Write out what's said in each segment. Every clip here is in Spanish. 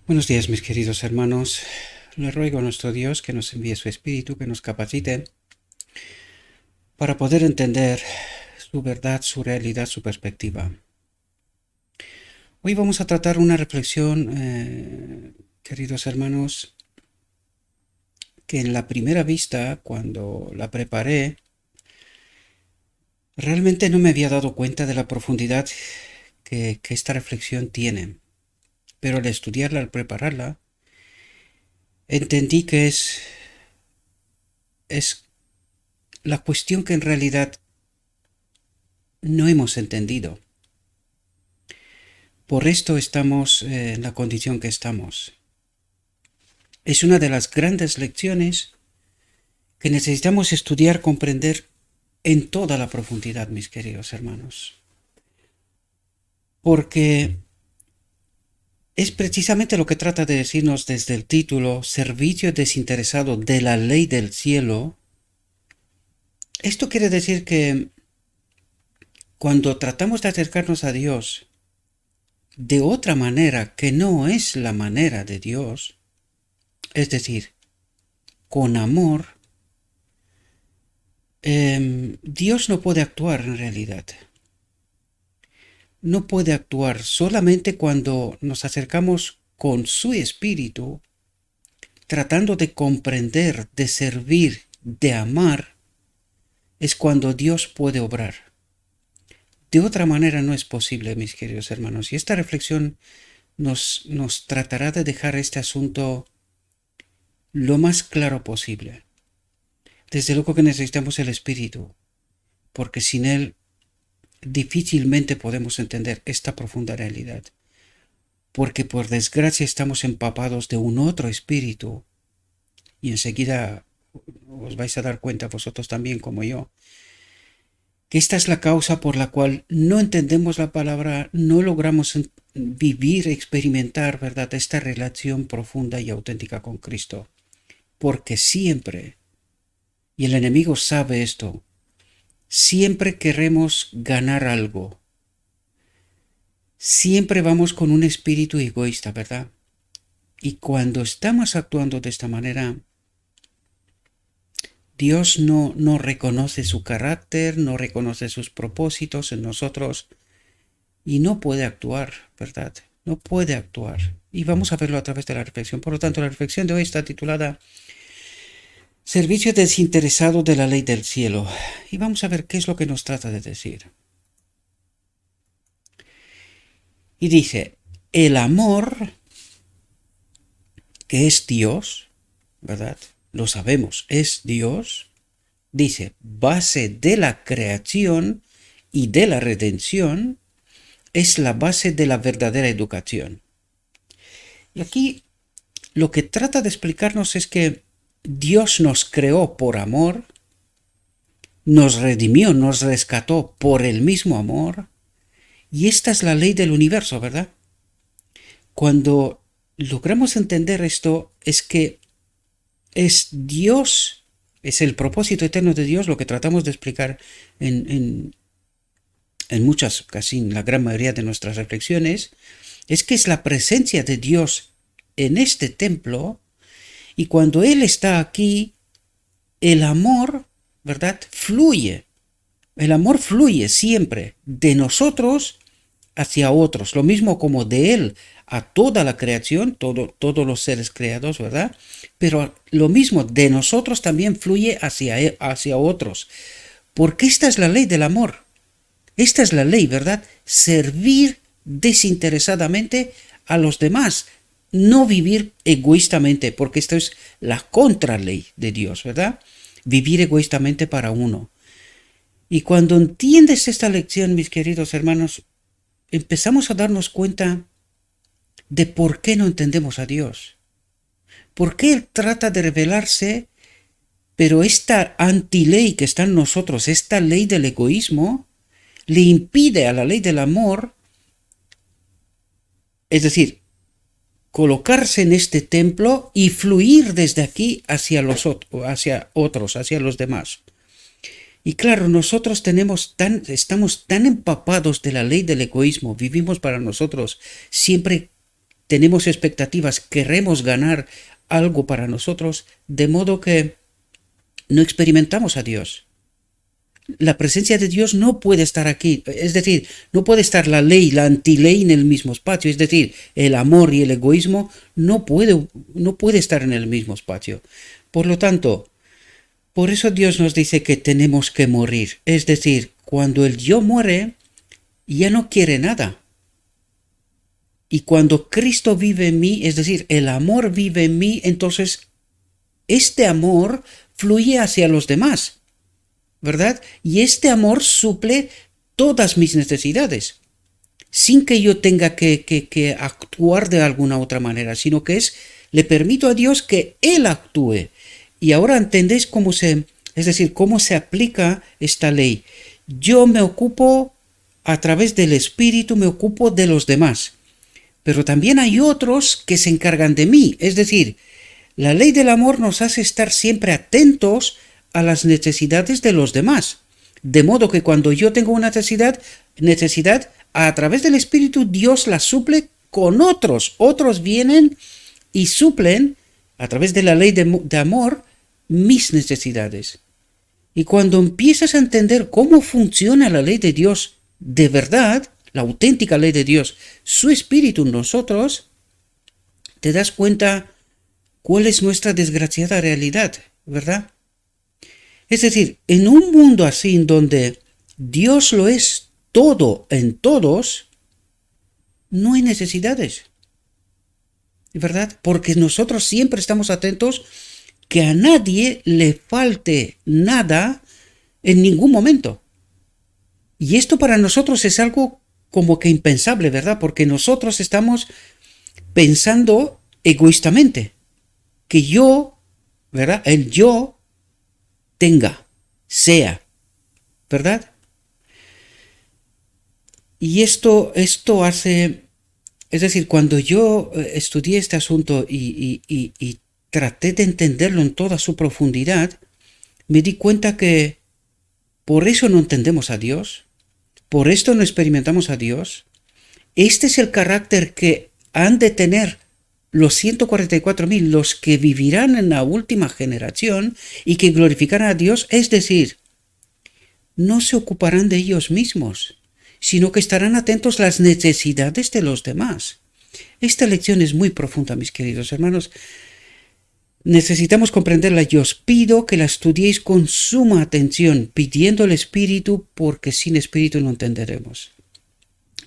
Buenos días, mis queridos hermanos. Le ruego a nuestro Dios que nos envíe su Espíritu, que nos capacite para poder entender su verdad, su realidad, su perspectiva. Hoy vamos a tratar una reflexión, queridos hermanos, que en la primera vista, cuando la preparé, realmente no me había dado cuenta de la profundidad que esta reflexión tiene. Pero al estudiarla, al prepararla, entendí que es la cuestión que en realidad no hemos entendido. Por esto estamos en la condición que estamos. Es una de las grandes lecciones que necesitamos estudiar, comprender en toda la profundidad, mis queridos hermanos. Porque es precisamente lo que trata de decirnos desde el título, Servicio desinteresado de la ley del cielo. Esto quiere decir que cuando tratamos de acercarnos a Dios de otra manera que no es la manera de Dios, es decir, con amor, Dios no puede actuar en realidad. No puede actuar solamente cuando nos acercamos con su espíritu, tratando de comprender, de servir, de amar, es cuando Dios puede obrar. De otra manera no es posible, mis queridos hermanos. Y esta reflexión nos tratará de dejar este asunto lo más claro posible. Desde luego que necesitamos el espíritu, porque sin él difícilmente podemos entender esta profunda realidad, porque por desgracia estamos empapados de un otro espíritu, y enseguida os vais a dar cuenta vosotros también como yo, que esta es la causa por la cual no entendemos la palabra, no logramos vivir, experimentar, ¿verdad?, esta relación profunda y auténtica con Cristo, porque siempre, y el enemigo sabe esto, siempre queremos ganar algo. Siempre vamos con un espíritu egoísta, ¿verdad? Y cuando estamos actuando de esta manera, Dios no reconoce su carácter, no reconoce sus propósitos en nosotros y no puede actuar, ¿verdad? No puede actuar. Y vamos a verlo a través de la reflexión. Por lo tanto, la reflexión de hoy está titulada Servicio desinteresado de la ley del cielo. Y vamos a ver qué es lo que nos trata de decir. Y dice, el amor, que es Dios, ¿verdad? Lo sabemos, es Dios, dice, base de la creación y de la redención, es la base de la verdadera educación. Y aquí lo que trata de explicarnos es que Dios nos creó por amor, nos redimió, nos rescató por el mismo amor, y esta es la ley del universo, ¿verdad? Cuando logramos entender esto, es que es Dios, es el propósito eterno de Dios, lo que tratamos de explicar en muchas, casi en la gran mayoría de nuestras reflexiones, es que es la presencia de Dios en este templo, y cuando Él está aquí, el amor, ¿verdad?, fluye. El amor fluye siempre de nosotros hacia otros, lo mismo como de Él a toda la creación, todos los seres creados, ¿verdad? Pero lo mismo de nosotros también fluye hacia otros, porque esta es la ley del amor. Esta es la ley, ¿verdad? Servir desinteresadamente a los demás, no vivir egoístamente, porque esto es la contraley de Dios, ¿verdad? Vivir egoístamente para uno. Y cuando entiendes esta lección, mis queridos hermanos, empezamos a darnos cuenta de por qué no entendemos a Dios. ¿Por qué Él trata de revelarse, pero esta antiley que está en nosotros, esta ley del egoísmo, le impide a la ley del amor, es decir, colocarse en este templo y fluir desde aquí hacia otros, hacia los demás? Y claro, nosotros estamos tan empapados de la ley del egoísmo, vivimos para nosotros, siempre tenemos expectativas, queremos ganar algo para nosotros, de modo que no experimentamos a Dios. La presencia de Dios no puede estar aquí, es decir, no puede estar la ley, la antiley en el mismo espacio, es decir, el amor y el egoísmo no puede estar en el mismo espacio. Por lo tanto, por eso Dios nos dice que tenemos que morir, es decir, cuando el yo muere, ya no quiere nada. Y cuando Cristo vive en mí, es decir, el amor vive en mí, entonces este amor fluye hacia los demás, ¿verdad? Y este amor suple todas mis necesidades, sin que yo tenga que actuar de alguna otra manera, sino que le permito a Dios que Él actúe. Y ahora entendéis cómo cómo se aplica esta ley. Yo me ocupo, a través del Espíritu, me ocupo de los demás. Pero también hay otros que se encargan de mí. Es decir, la ley del amor nos hace estar siempre atentos a las necesidades de los demás. De modo que cuando yo tengo una necesidad, a través del Espíritu Dios la suple con otros. Otros vienen y suplen, a través de la ley de amor, mis necesidades. Y cuando empiezas a entender cómo funciona la ley de Dios de verdad, la auténtica ley de Dios, su Espíritu en nosotros, te das cuenta cuál es nuestra desgraciada realidad, ¿verdad? Es decir, en un mundo así en donde Dios lo es todo en todos, no hay necesidades, ¿verdad? Porque nosotros siempre estamos atentos que a nadie le falte nada en ningún momento. Y esto para nosotros es algo como que impensable, ¿verdad? Porque nosotros estamos pensando egoístamente. Que yo, ¿verdad? El yo tenga, sea, ¿verdad? Y esto hace, es decir, cuando yo estudié este asunto y traté de entenderlo en toda su profundidad, me di cuenta que por eso no entendemos a Dios, por esto no experimentamos a Dios. Este es el carácter que han de tener los 144,000, los que vivirán en la última generación y que glorificarán a Dios, es decir, no se ocuparán de ellos mismos, sino que estarán atentos a las necesidades de los demás. Esta lección es muy profunda, mis queridos hermanos. Necesitamos comprenderla. Yo os pido que la estudiéis con suma atención, pidiendo el Espíritu, porque sin Espíritu no entenderemos,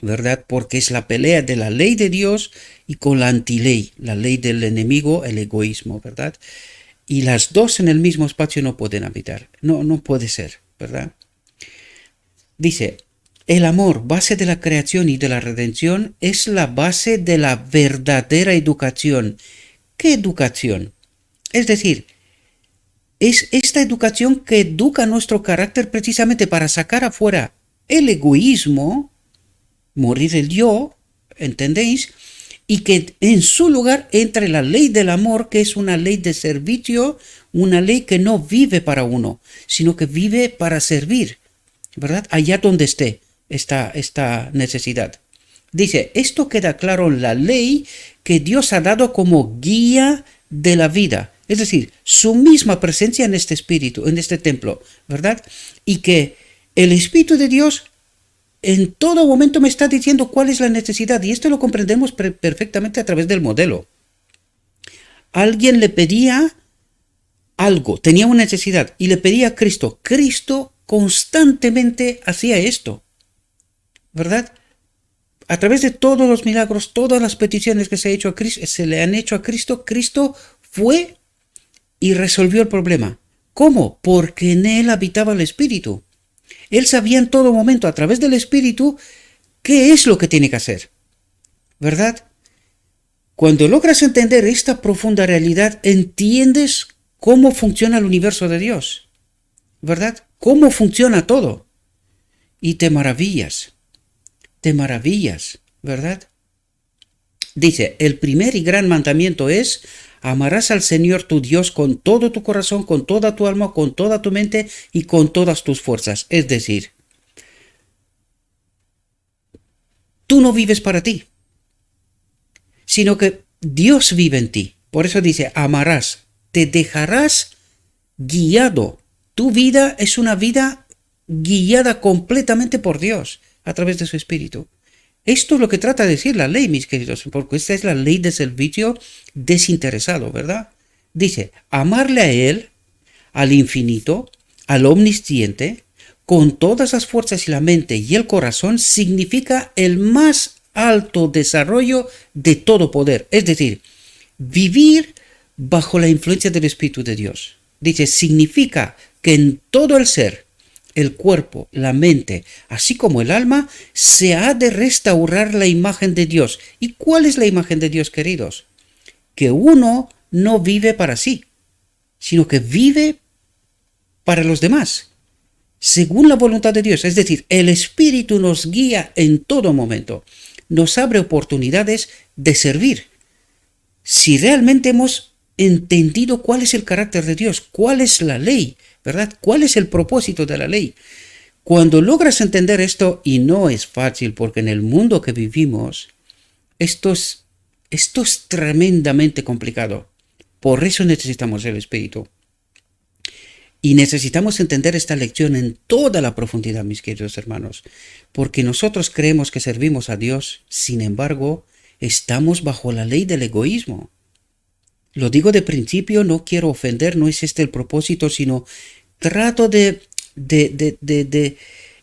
¿verdad? Porque es la pelea de la ley de Dios y con la antiley, la ley del enemigo, el egoísmo, ¿verdad? Y las dos en el mismo espacio no pueden habitar, no puede ser, ¿verdad? Dice, el amor, base de la creación y de la redención, es la base de la verdadera educación. ¿Qué educación? Es decir, es esta educación que educa nuestro carácter precisamente para sacar afuera el egoísmo, morir el yo, ¿entendéis? Y que en su lugar entre la ley del amor, que es una ley de servicio, una ley que no vive para uno, sino que vive para servir, ¿verdad? Allá donde esté esta necesidad. Dice, esto queda claro en la ley que Dios ha dado como guía de la vida. Es decir, su misma presencia en este espíritu, en este templo, ¿verdad? Y que el Espíritu de Dios en todo momento me está diciendo cuál es la necesidad. Y esto lo comprendemos perfectamente a través del modelo. Alguien le pedía algo, tenía una necesidad y le pedía a Cristo. Cristo constantemente hacía esto, ¿verdad? A través de todos los milagros, todas las peticiones que se le han hecho a Cristo, Cristo fue y resolvió el problema. ¿Cómo? Porque en él habitaba el Espíritu. Él sabía en todo momento, a través del Espíritu, qué es lo que tiene que hacer, ¿verdad? Cuando logras entender esta profunda realidad, entiendes cómo funciona el universo de Dios, ¿verdad? Cómo funciona todo. Y te maravillas, ¿verdad? Dice, el primer y gran mandamiento es: amarás al Señor tu Dios con todo tu corazón, con toda tu alma, con toda tu mente y con todas tus fuerzas. Es decir, tú no vives para ti, sino que Dios vive en ti. Por eso dice, amarás, te dejarás guiado. Tu vida es una vida guiada completamente por Dios a través de su Espíritu. Esto es lo que trata de decir la ley, mis queridos, porque esta es la ley de servicio desinteresado, ¿verdad? Dice, amarle a Él, al infinito, al omnisciente, con todas las fuerzas y la mente y el corazón, significa el más alto desarrollo de todo poder. Es decir, vivir bajo la influencia del Espíritu de Dios. Dice, significa que en todo el ser, el cuerpo, la mente, así como el alma, se ha de restaurar la imagen de Dios. ¿Y cuál es la imagen de Dios, queridos? Que uno no vive para sí, sino que vive para los demás, según la voluntad de Dios. Es decir, el Espíritu nos guía en todo momento, nos abre oportunidades de servir. Si realmente hemos entendido cuál es el carácter de Dios, cuál es la ley, ¿verdad? ¿Cuál es el propósito de la ley? Cuando logras entender esto, y no es fácil porque en el mundo que vivimos, esto es tremendamente complicado. Por eso necesitamos el Espíritu. Y necesitamos entender esta lección en toda la profundidad, mis queridos hermanos, porque nosotros creemos que servimos a Dios, sin embargo, estamos bajo la ley del egoísmo. Lo digo de principio, no quiero ofender, no es este el propósito, sino trato de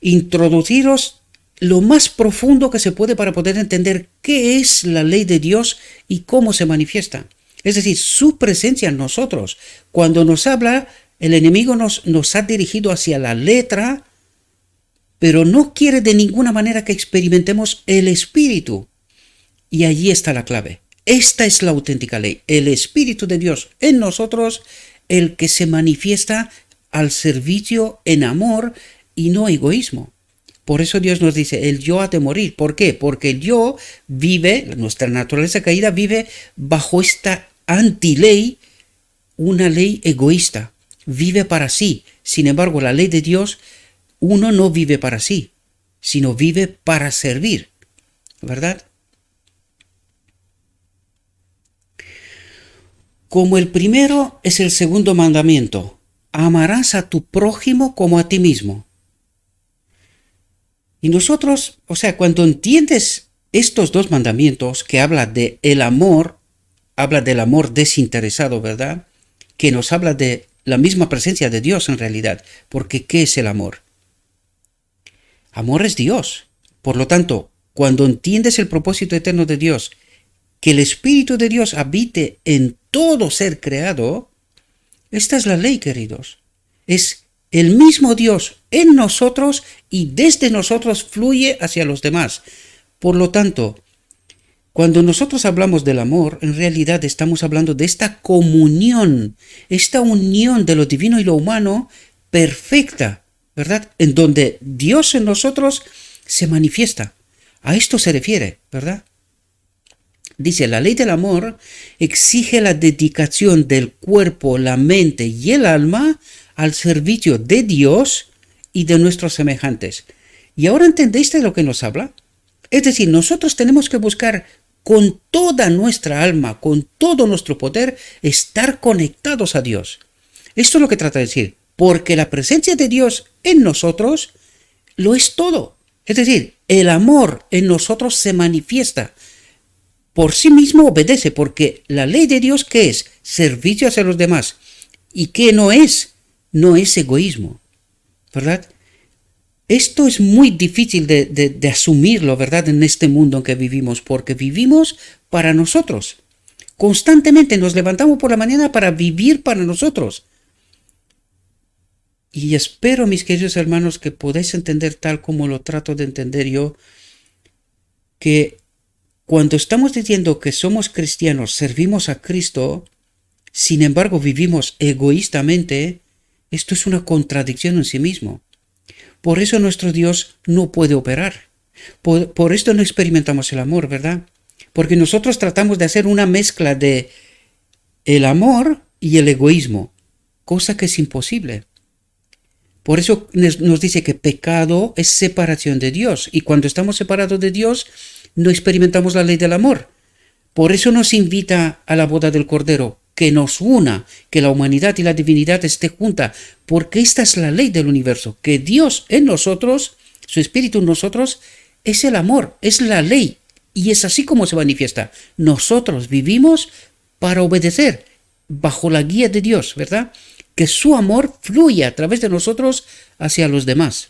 introduciros lo más profundo que se puede para poder entender qué es la ley de Dios y cómo se manifiesta. Es decir, su presencia en nosotros. Cuando nos habla, el enemigo nos ha dirigido hacia la letra, pero no quiere de ninguna manera que experimentemos el Espíritu. Y allí está la clave. Esta es la auténtica ley, el Espíritu de Dios en nosotros, el que se manifiesta al servicio en amor y no egoísmo. Por eso Dios nos dice, el yo ha de morir. ¿Por qué? Porque el yo vive, nuestra naturaleza caída vive bajo esta antiley, una ley egoísta. Vive para sí. Sin embargo, la ley de Dios, uno no vive para sí, sino vive para servir. ¿Verdad? Como el primero es el segundo mandamiento, amarás a tu prójimo como a ti mismo. Y nosotros, cuando entiendes estos dos mandamientos que habla de el amor, habla del amor desinteresado, ¿verdad? Que nos habla de la misma presencia de Dios en realidad, porque ¿qué es el amor? Amor es Dios. Por lo tanto, cuando entiendes el propósito eterno de Dios, que el Espíritu de Dios habite en todo ser creado, esta es la ley, queridos. Es el mismo Dios en nosotros y desde nosotros fluye hacia los demás. Por lo tanto, cuando nosotros hablamos del amor, en realidad estamos hablando de esta comunión, esta unión de lo divino y lo humano perfecta, ¿verdad? En donde Dios en nosotros se manifiesta. A esto se refiere, ¿verdad? Dice, la ley del amor exige la dedicación del cuerpo, la mente y el alma al servicio de Dios y de nuestros semejantes. ¿Y ahora entendéis de lo que nos habla? Es decir, nosotros tenemos que buscar con toda nuestra alma, con todo nuestro poder, estar conectados a Dios. Esto es lo que trata de decir, porque la presencia de Dios en nosotros lo es todo. Es decir, el amor en nosotros se manifiesta. Por sí mismo obedece, porque la ley de Dios, ¿qué es? Servicio hacia los demás. ¿Y qué no es? No es egoísmo, ¿verdad? Esto es muy difícil de asumirlo, ¿verdad? En este mundo en que vivimos, porque vivimos para nosotros. Constantemente nos levantamos por la mañana para vivir para nosotros. Y espero, mis queridos hermanos, que podáis entender tal como lo trato de entender yo, que cuando estamos diciendo que somos cristianos, servimos a Cristo, sin embargo vivimos egoístamente, esto es una contradicción en sí mismo. Por eso nuestro Dios no puede operar. Por esto no experimentamos el amor, ¿verdad? Porque nosotros tratamos de hacer una mezcla de el amor y el egoísmo, cosa que es imposible. Por eso nos dice que pecado es separación de Dios. Y cuando estamos separados de Dios, no experimentamos la ley del amor. Por eso nos invita a la boda del Cordero, que nos una, que la humanidad y la divinidad esté junta, porque esta es la ley del universo, que Dios en nosotros, su Espíritu en nosotros, es el amor, es la ley, y es así como se manifiesta. Nosotros vivimos para obedecer, bajo la guía de Dios, ¿verdad? Que su amor fluya a través de nosotros hacia los demás.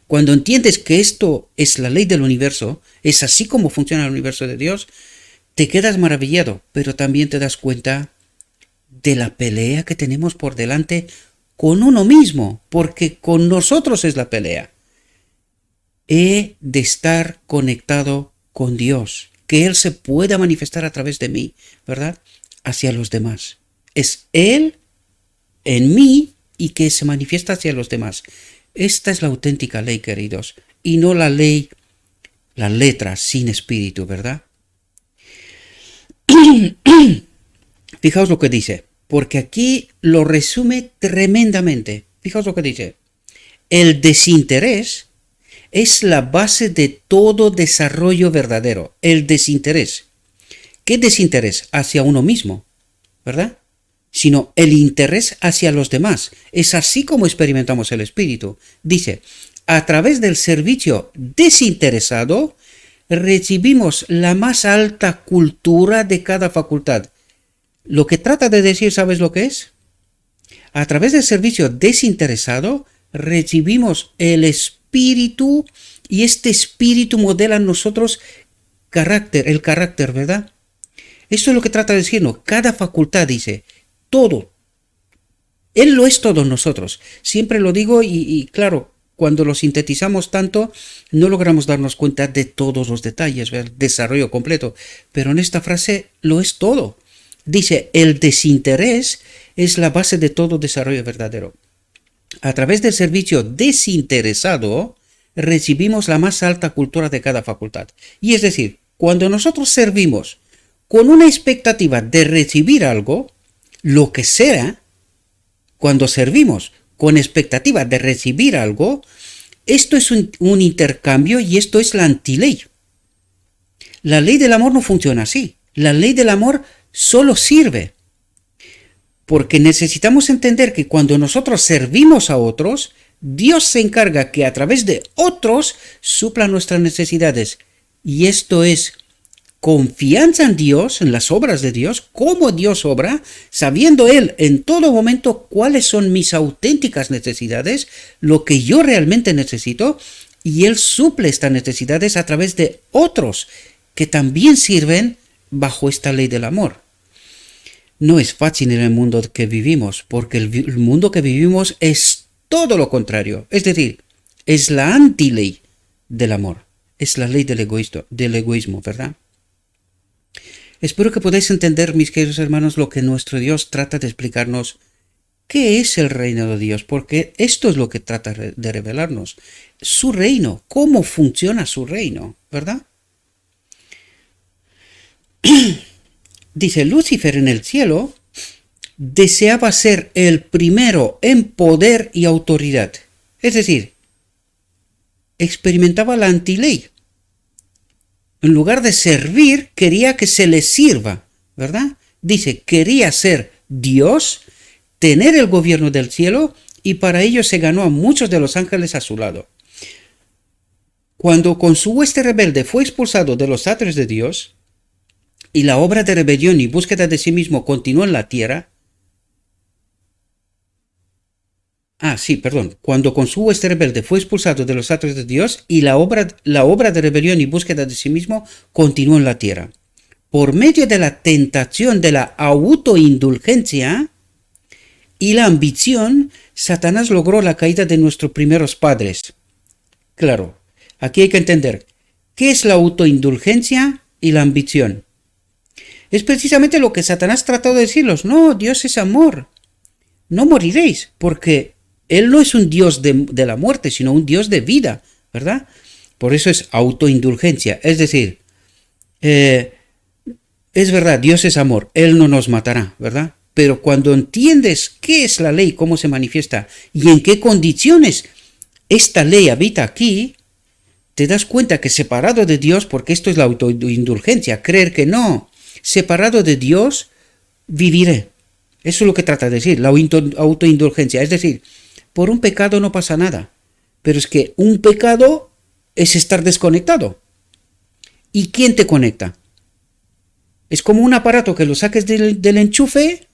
Cuando entiendes que esto es la ley del universo, es así como funciona el universo de Dios, te quedas maravillado, pero también te das cuenta de la pelea que tenemos por delante con uno mismo, porque con nosotros es la pelea. He de estar conectado con Dios, que Él se pueda manifestar a través de mí, ¿verdad? Hacia los demás. Es Él en mí y que se manifiesta hacia los demás. Esta es la auténtica ley, queridos, y no la ley, la letra sin espíritu, ¿verdad? Fijaos lo que dice, porque aquí lo resume tremendamente. Fijaos lo que dice. El desinterés es la base de todo desarrollo verdadero. El desinterés. ¿Qué desinterés? Hacia uno mismo, ¿verdad? Sino el interés hacia los demás. Es así como experimentamos el espíritu. Dice, a través del servicio desinteresado, recibimos la más alta cultura de cada facultad. Lo que trata de decir, ¿sabes lo que es? A través del servicio desinteresado, recibimos el espíritu y este espíritu modela en nosotros el carácter, ¿verdad? Esto es lo que trata de decirnos. Cada facultad dice, todo. Él lo es todo en nosotros. Siempre lo digo y claro, cuando lo sintetizamos tanto, no logramos darnos cuenta de todos los detalles, el desarrollo completo. Pero en esta frase lo es todo. Dice, el desinterés es la base de todo desarrollo verdadero. A través del servicio desinteresado, recibimos la más alta cultura de cada facultad. Y es decir, cuando nosotros servimos con una expectativa de recibir algo, lo que sea, cuando servimos con expectativa de recibir algo, esto es un intercambio y esto es la antiley. La ley del amor no funciona así. La ley del amor solo sirve. Porque necesitamos entender que cuando nosotros servimos a otros, Dios se encarga que a través de otros suplan nuestras necesidades. Y esto es confianza en Dios, en las obras de Dios, cómo Dios obra, sabiendo Él en todo momento cuáles son mis auténticas necesidades, lo que yo realmente necesito, y Él suple estas necesidades a través de otros que también sirven bajo esta ley del amor. No es fácil en el mundo que vivimos, porque el mundo que vivimos es todo lo contrario, es decir, es la antiley del amor, es la ley del egoísmo, ¿verdad? Espero que podáis entender, mis queridos hermanos, lo que nuestro Dios trata de explicarnos. ¿Qué es el reino de Dios? Porque esto es lo que trata de revelarnos. Su reino, cómo funciona su reino, ¿verdad? Dice, Lucifer en el cielo deseaba ser el primero en poder y autoridad. Es decir, experimentaba la antiley. En lugar de servir, quería que se le sirva, ¿verdad? Dice, quería ser Dios, tener el gobierno del cielo, y para ello se ganó a muchos de los ángeles a su lado. Cuando con su hueste rebelde fue expulsado de los atrios de Dios, y la obra de rebelión y búsqueda de sí mismo continuó en la tierra, cuando con su hueste rebelde fue expulsado de los atrios de Dios y la obra de rebelión y búsqueda de sí mismo continuó en la tierra. Por medio de la tentación de la autoindulgencia y la ambición, Satanás logró la caída de nuestros primeros padres. Claro, aquí hay que entender, ¿qué es la autoindulgencia y la ambición? Es precisamente lo que Satanás trató de decirlos. No, Dios es amor. No moriréis, porque Él no es un Dios de la muerte, sino un Dios de vida, ¿verdad? Por eso es autoindulgencia. Es decir, es verdad, Dios es amor, Él no nos matará, ¿verdad? Pero cuando entiendes qué es la ley, cómo se manifiesta y en qué condiciones esta ley habita aquí, te das cuenta que separado de Dios, porque esto es la autoindulgencia, creer que no, separado de Dios, viviré. Eso es lo que trata de decir, la autoindulgencia. Es decir, por un pecado no pasa nada, pero es que un pecado es estar desconectado. ¿Y quién te conecta? Es como un aparato que lo saques del enchufe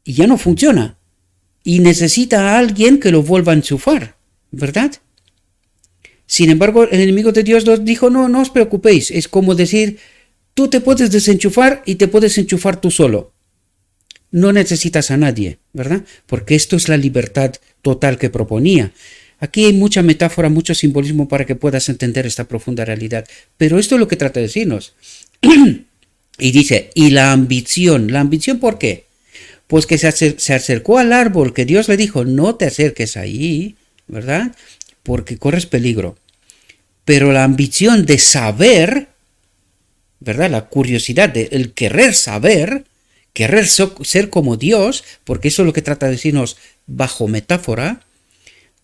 y ya no funciona. Y necesita a alguien que lo vuelva a enchufar, ¿verdad? Sin embargo, el enemigo de Dios nos dijo, no os preocupéis. Es como decir, tú te puedes desenchufar y te puedes enchufar tú solo. No necesitas a nadie, ¿verdad? Porque esto es la libertad total que proponía. Aquí hay mucha metáfora, mucho simbolismo para que puedas entender esta profunda realidad. Pero esto es lo que trata de decirnos. Y dice, y la ambición. ¿La ambición por qué? Pues que se acercó al árbol que Dios le dijo, no te acerques ahí, ¿verdad? Porque corres peligro. Pero la ambición de saber, ¿verdad? La curiosidad, el querer saber, querer ser como Dios, porque eso es lo que trata de decirnos bajo metáfora,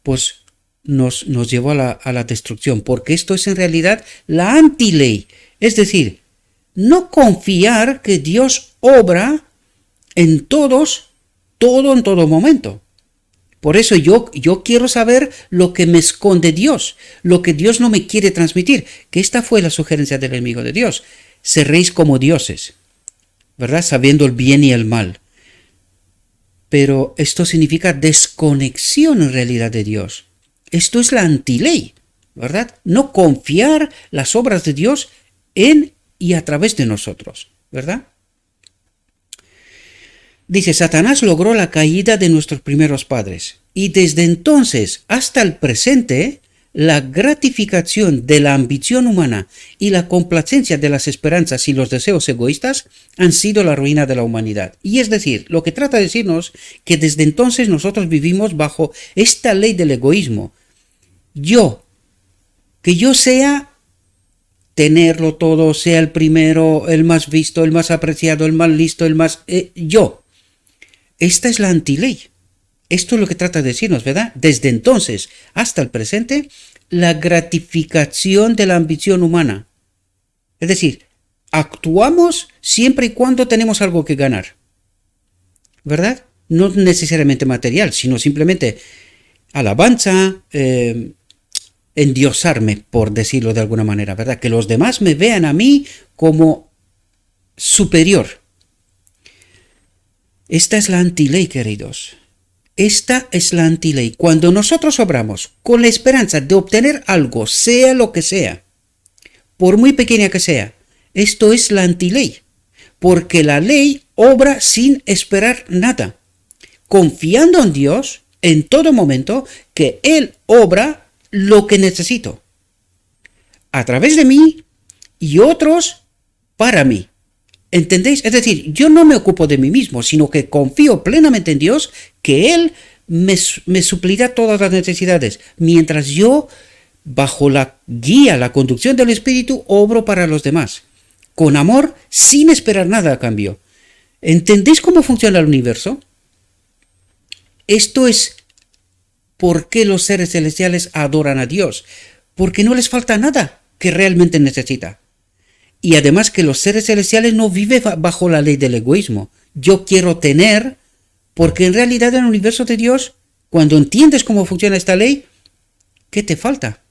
pues nos llevó a la destrucción, porque esto es en realidad la antiley. Es decir, no confiar que Dios obra en todo en todo momento. Por eso yo quiero saber lo que me esconde Dios, lo que Dios no me quiere transmitir, que esta fue la sugerencia del enemigo de Dios. Seréis como dioses, ¿verdad? Sabiendo el bien y el mal. Pero esto significa desconexión en realidad de Dios. Esto es la antiley, ¿verdad? No confiar las obras de Dios en y a través de nosotros, ¿verdad? Dice, Satanás logró la caída de nuestros primeros padres y desde entonces hasta el presente la gratificación de la ambición humana y la complacencia de las esperanzas y los deseos egoístas han sido la ruina de la humanidad. Y es decir, lo que trata de decirnos que desde entonces nosotros vivimos bajo esta ley del egoísmo. Que yo sea tenerlo todo, sea el primero, el más visto, el más apreciado, el más listo, el más... yo. Esta es la antiley. Esto es lo que trata de decirnos, ¿verdad? Desde entonces hasta el presente, la gratificación de la ambición humana. Es decir, actuamos siempre y cuando tenemos algo que ganar. ¿Verdad? No necesariamente material, sino simplemente alabanza, endiosarme, por decirlo de alguna manera, ¿verdad? Que los demás me vean a mí como superior. Esta es la antiley, queridos. Esta es la antiley. Cuando nosotros obramos con la esperanza de obtener algo, sea lo que sea, por muy pequeña que sea, esto es la antiley. Porque la ley obra sin esperar nada, confiando en Dios en todo momento que Él obra lo que necesito, a través de mí y otros para mí. ¿Entendéis? Es decir, yo no me ocupo de mí mismo, sino que confío plenamente en Dios, que Él me suplirá todas las necesidades, mientras yo, bajo la guía, la conducción del Espíritu, obro para los demás, con amor, sin esperar nada a cambio. ¿Entendéis cómo funciona el universo? Esto es por qué los seres celestiales adoran a Dios, porque no les falta nada que realmente necesita. Y además que los seres celestiales no viven bajo la ley del egoísmo. Yo quiero tener, porque en realidad en el universo de Dios, cuando entiendes cómo funciona esta ley, ¿qué te falta?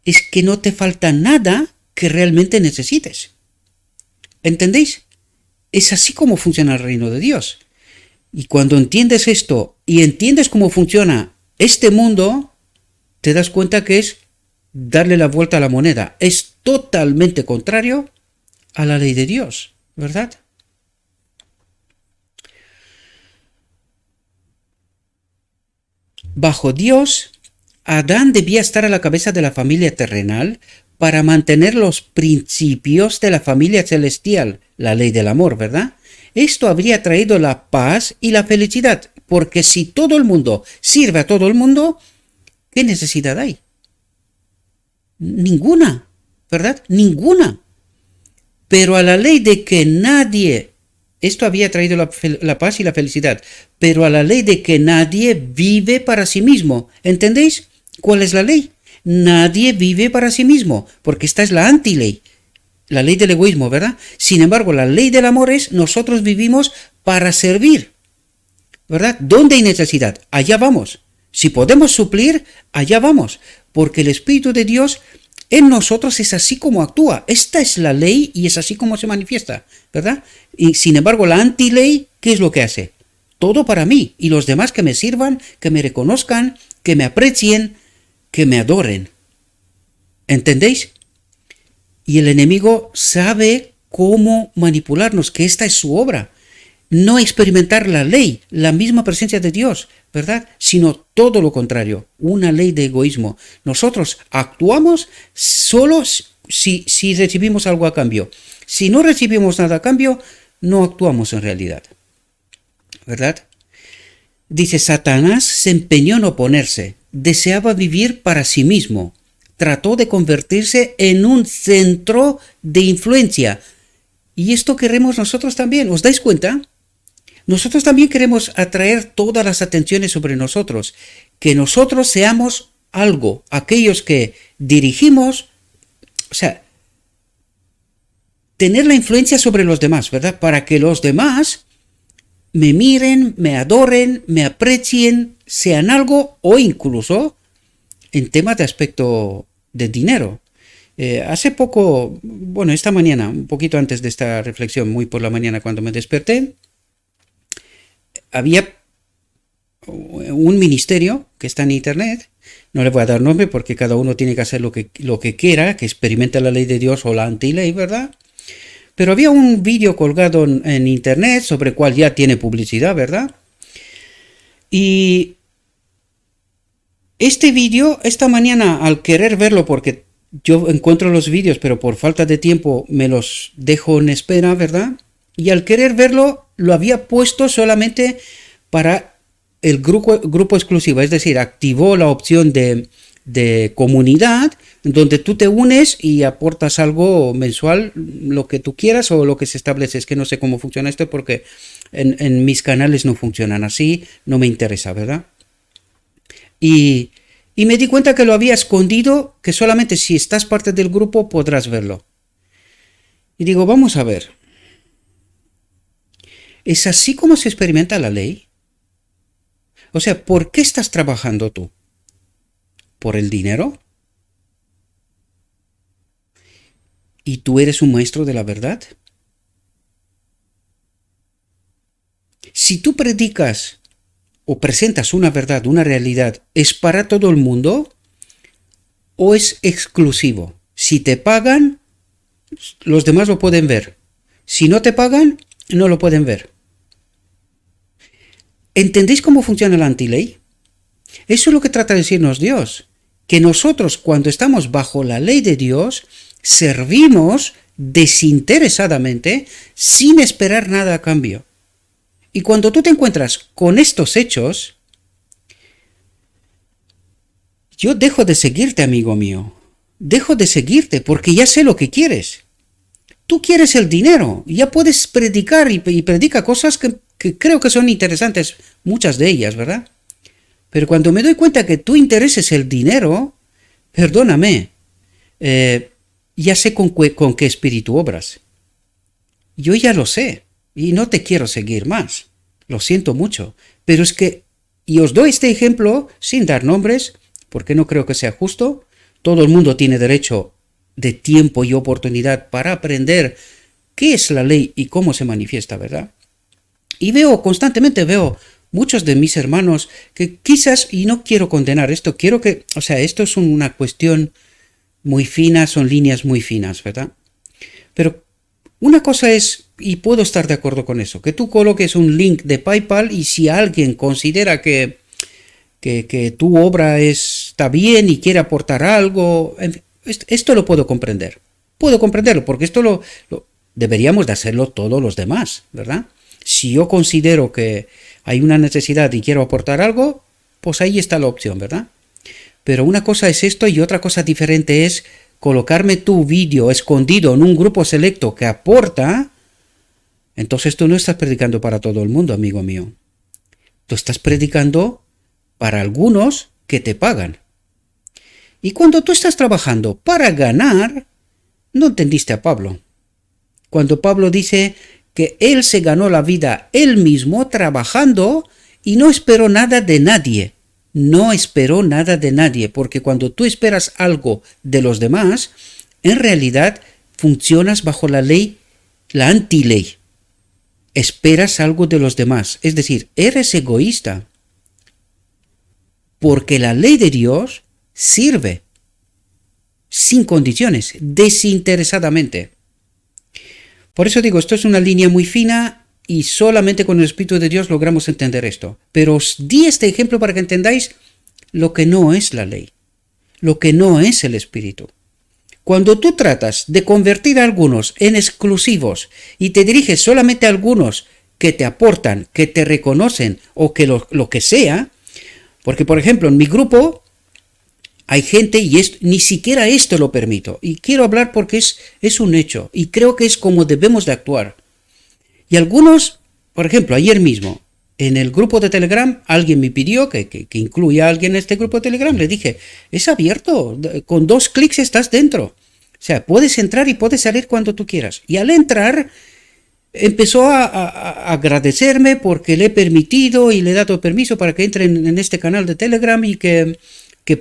Es que no te falta nada que realmente necesites. ¿Entendéis? Es así como funciona el reino de Dios. Y cuando entiendes esto y entiendes cómo funciona este mundo, te das cuenta que es darle la vuelta a la moneda. Es totalmente contrario a la ley de Dios, ¿verdad? Bajo Dios, Adán debía estar a la cabeza de la familia terrenal para mantener los principios de la familia celestial, la ley del amor, ¿verdad? Esto habría traído la paz y la felicidad, porque si todo el mundo sirve a todo el mundo, ¿qué necesidad hay? Ninguna, ¿verdad? Ninguna. Pero a la ley de que nadie, esto había traído la paz y la felicidad, pero a la ley de que nadie vive para sí mismo. ¿Entendéis cuál es la ley? nadie vive para sí mismo, porque esta es la antiley, la ley del egoísmo, ¿verdad? Sin embargo, la ley del amor es nosotros vivimos para servir, ¿verdad? ¿Dónde hay necesidad? Allá vamos. Si podemos suplir, allá vamos, porque el Espíritu de Dios en nosotros es así como actúa. Esta es la ley y es así como se manifiesta, ¿verdad? Y sin embargo, la antiley, ¿qué es lo que hace? Todo para mí y los demás que me sirvan, que me reconozcan, que me aprecien, que me adoren. ¿Entendéis? Y el enemigo sabe cómo manipularnos, que esta es su obra. No experimentar la ley, la misma presencia de Dios, ¿verdad? Sino todo lo contrario, una ley de egoísmo. Nosotros actuamos solo si recibimos algo a cambio. Si no recibimos nada a cambio, no actuamos en realidad, ¿verdad? Dice, Satanás se empeñó en oponerse, deseaba vivir para sí mismo, trató de convertirse en un centro de influencia. Y esto queremos nosotros también, ¿os dais cuenta? Nosotros también queremos atraer todas las atenciones sobre nosotros, que nosotros seamos algo, aquellos que dirigimos, o sea, tener la influencia sobre los demás, ¿verdad? Para que los demás me miren, me adoren, me aprecien, sean algo o incluso en temas de aspecto de dinero. Hace poco, bueno, esta mañana, un poquito antes de esta reflexión, muy por la mañana cuando me desperté, había un ministerio que está en internet, no le voy a dar nombre porque cada uno tiene que hacer lo que quiera, que experimente la ley de Dios o la antiley, ¿verdad? Pero había un vídeo colgado en internet sobre el cual ya tiene publicidad, ¿verdad? Y este vídeo, esta mañana, al querer verlo, porque yo encuentro los vídeos, pero por falta de tiempo me los dejo en espera, ¿verdad? Y al querer verlo, lo había puesto solamente para el grupo exclusivo, es decir, activó la opción de comunidad, donde tú te unes y aportas algo mensual, lo que tú quieras o lo que se establece. Es que no sé cómo funciona esto porque en mis canales no funcionan así, no me interesa, ¿verdad? Y me di cuenta que lo había escondido, que solamente si estás parte del grupo podrás verlo. Y digo, vamos a ver. ¿Es así como se experimenta la ley? O sea, ¿por qué estás trabajando tú? ¿Por el dinero? ¿Y tú eres un maestro de la verdad? Si tú predicas o presentas una verdad, una realidad, ¿es para todo el mundo o es exclusivo? Si te pagan, los demás lo pueden ver. Si no te pagan, no lo pueden ver. ¿Entendéis cómo funciona la antiley? Eso es lo que trata de decirnos Dios, que nosotros cuando estamos bajo la ley de Dios, servimos desinteresadamente sin esperar nada a cambio. Y cuando tú te encuentras con estos hechos, yo dejo de seguirte, amigo mío. Dejo de seguirte porque ya sé lo que quieres. Tú quieres el dinero, ya puedes predicar y predica cosas que creo que son interesantes, muchas de ellas, ¿verdad? Pero cuando me doy cuenta que tu interés es el dinero, perdóname, ya sé con qué espíritu obras. Yo ya lo sé y no te quiero seguir más. Lo siento mucho, pero es que, y os doy este ejemplo sin dar nombres, porque no creo que sea justo. Todo el mundo tiene derecho de tiempo y oportunidad para aprender qué es la ley y cómo se manifiesta, ¿verdad? Y constantemente veo muchos de mis hermanos que quizás, y no quiero condenar esto, quiero que, o sea, esto es una cuestión muy fina, son líneas muy finas, ¿verdad? Pero una cosa es, y puedo estar de acuerdo con eso, que tú coloques un link de PayPal y si alguien considera que tu obra está bien y quiere aportar algo, esto lo puedo comprender. Puedo comprenderlo porque esto deberíamos de hacerlo todos los demás, ¿verdad? Si yo considero que hay una necesidad y quiero aportar algo, pues ahí está la opción, ¿verdad? Pero una cosa es esto y otra cosa diferente es colocarme tu vídeo escondido en un grupo selecto que aporta. Entonces tú no estás predicando para todo el mundo, amigo mío. Tú estás predicando para algunos que te pagan. Y cuando tú estás trabajando para ganar, no entendiste a Pablo. Cuando Pablo dice que él se ganó la vida él mismo trabajando y no esperó nada de nadie. No esperó nada de nadie, porque cuando tú esperas algo de los demás, en realidad funcionas bajo la ley, la antiley. Esperas algo de los demás, es decir, eres egoísta. Porque la ley de Dios sirve sin condiciones, desinteresadamente. Por eso digo, esto es una línea muy fina y solamente con el Espíritu de Dios logramos entender esto. Pero os di este ejemplo para que entendáis lo que no es la ley, lo que no es el Espíritu. Cuando tú tratas de convertir a algunos en exclusivos y te diriges solamente a algunos que te aportan, que te reconocen o que lo que sea, porque por ejemplo en mi grupo hay gente y ni siquiera esto lo permito. Y quiero hablar porque es un hecho y creo que es como debemos de actuar. Y algunos, por ejemplo, ayer mismo, en el grupo de Telegram, alguien me pidió que incluya a alguien en este grupo de Telegram. Le dije, es abierto, con 2 clics estás dentro. O sea, puedes entrar y puedes salir cuando tú quieras. Y al entrar, empezó a agradecerme porque le he permitido y le he dado permiso para que entre en este canal de Telegram y que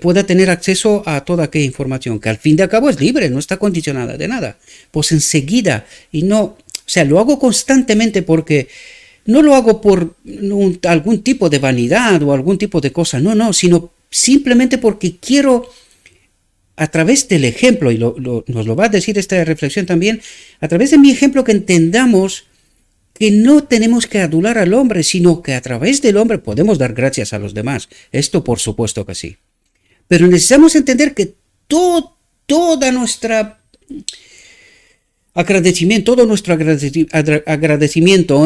pueda tener acceso a toda aquella información, que al fin de cabo es libre, no está condicionada de nada. Pues enseguida, y no, o sea, lo hago constantemente porque no lo hago por algún tipo de vanidad o algún tipo de cosa, no, sino simplemente porque quiero, a través del ejemplo, y nos lo va a decir esta reflexión también, a través de mi ejemplo que entendamos que no tenemos que adular al hombre, sino que a través del hombre podemos dar gracias a los demás. Esto por supuesto que sí. Pero necesitamos entender que todo nuestro agradecimiento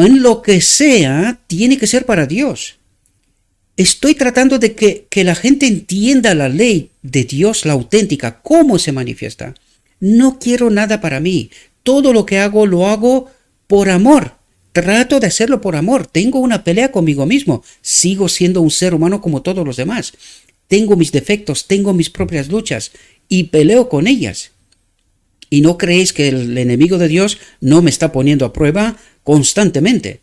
en lo que sea tiene que ser para Dios. Estoy tratando de que la gente entienda la ley de Dios, la auténtica, cómo se manifiesta. No quiero nada para mí. Todo lo que hago lo hago por amor. Trato de hacerlo por amor. Tengo una pelea conmigo mismo. Sigo siendo un ser humano como todos los demás. Tengo mis defectos, tengo mis propias luchas y peleo con ellas. Y no creéis que el enemigo de Dios no me está poniendo a prueba constantemente,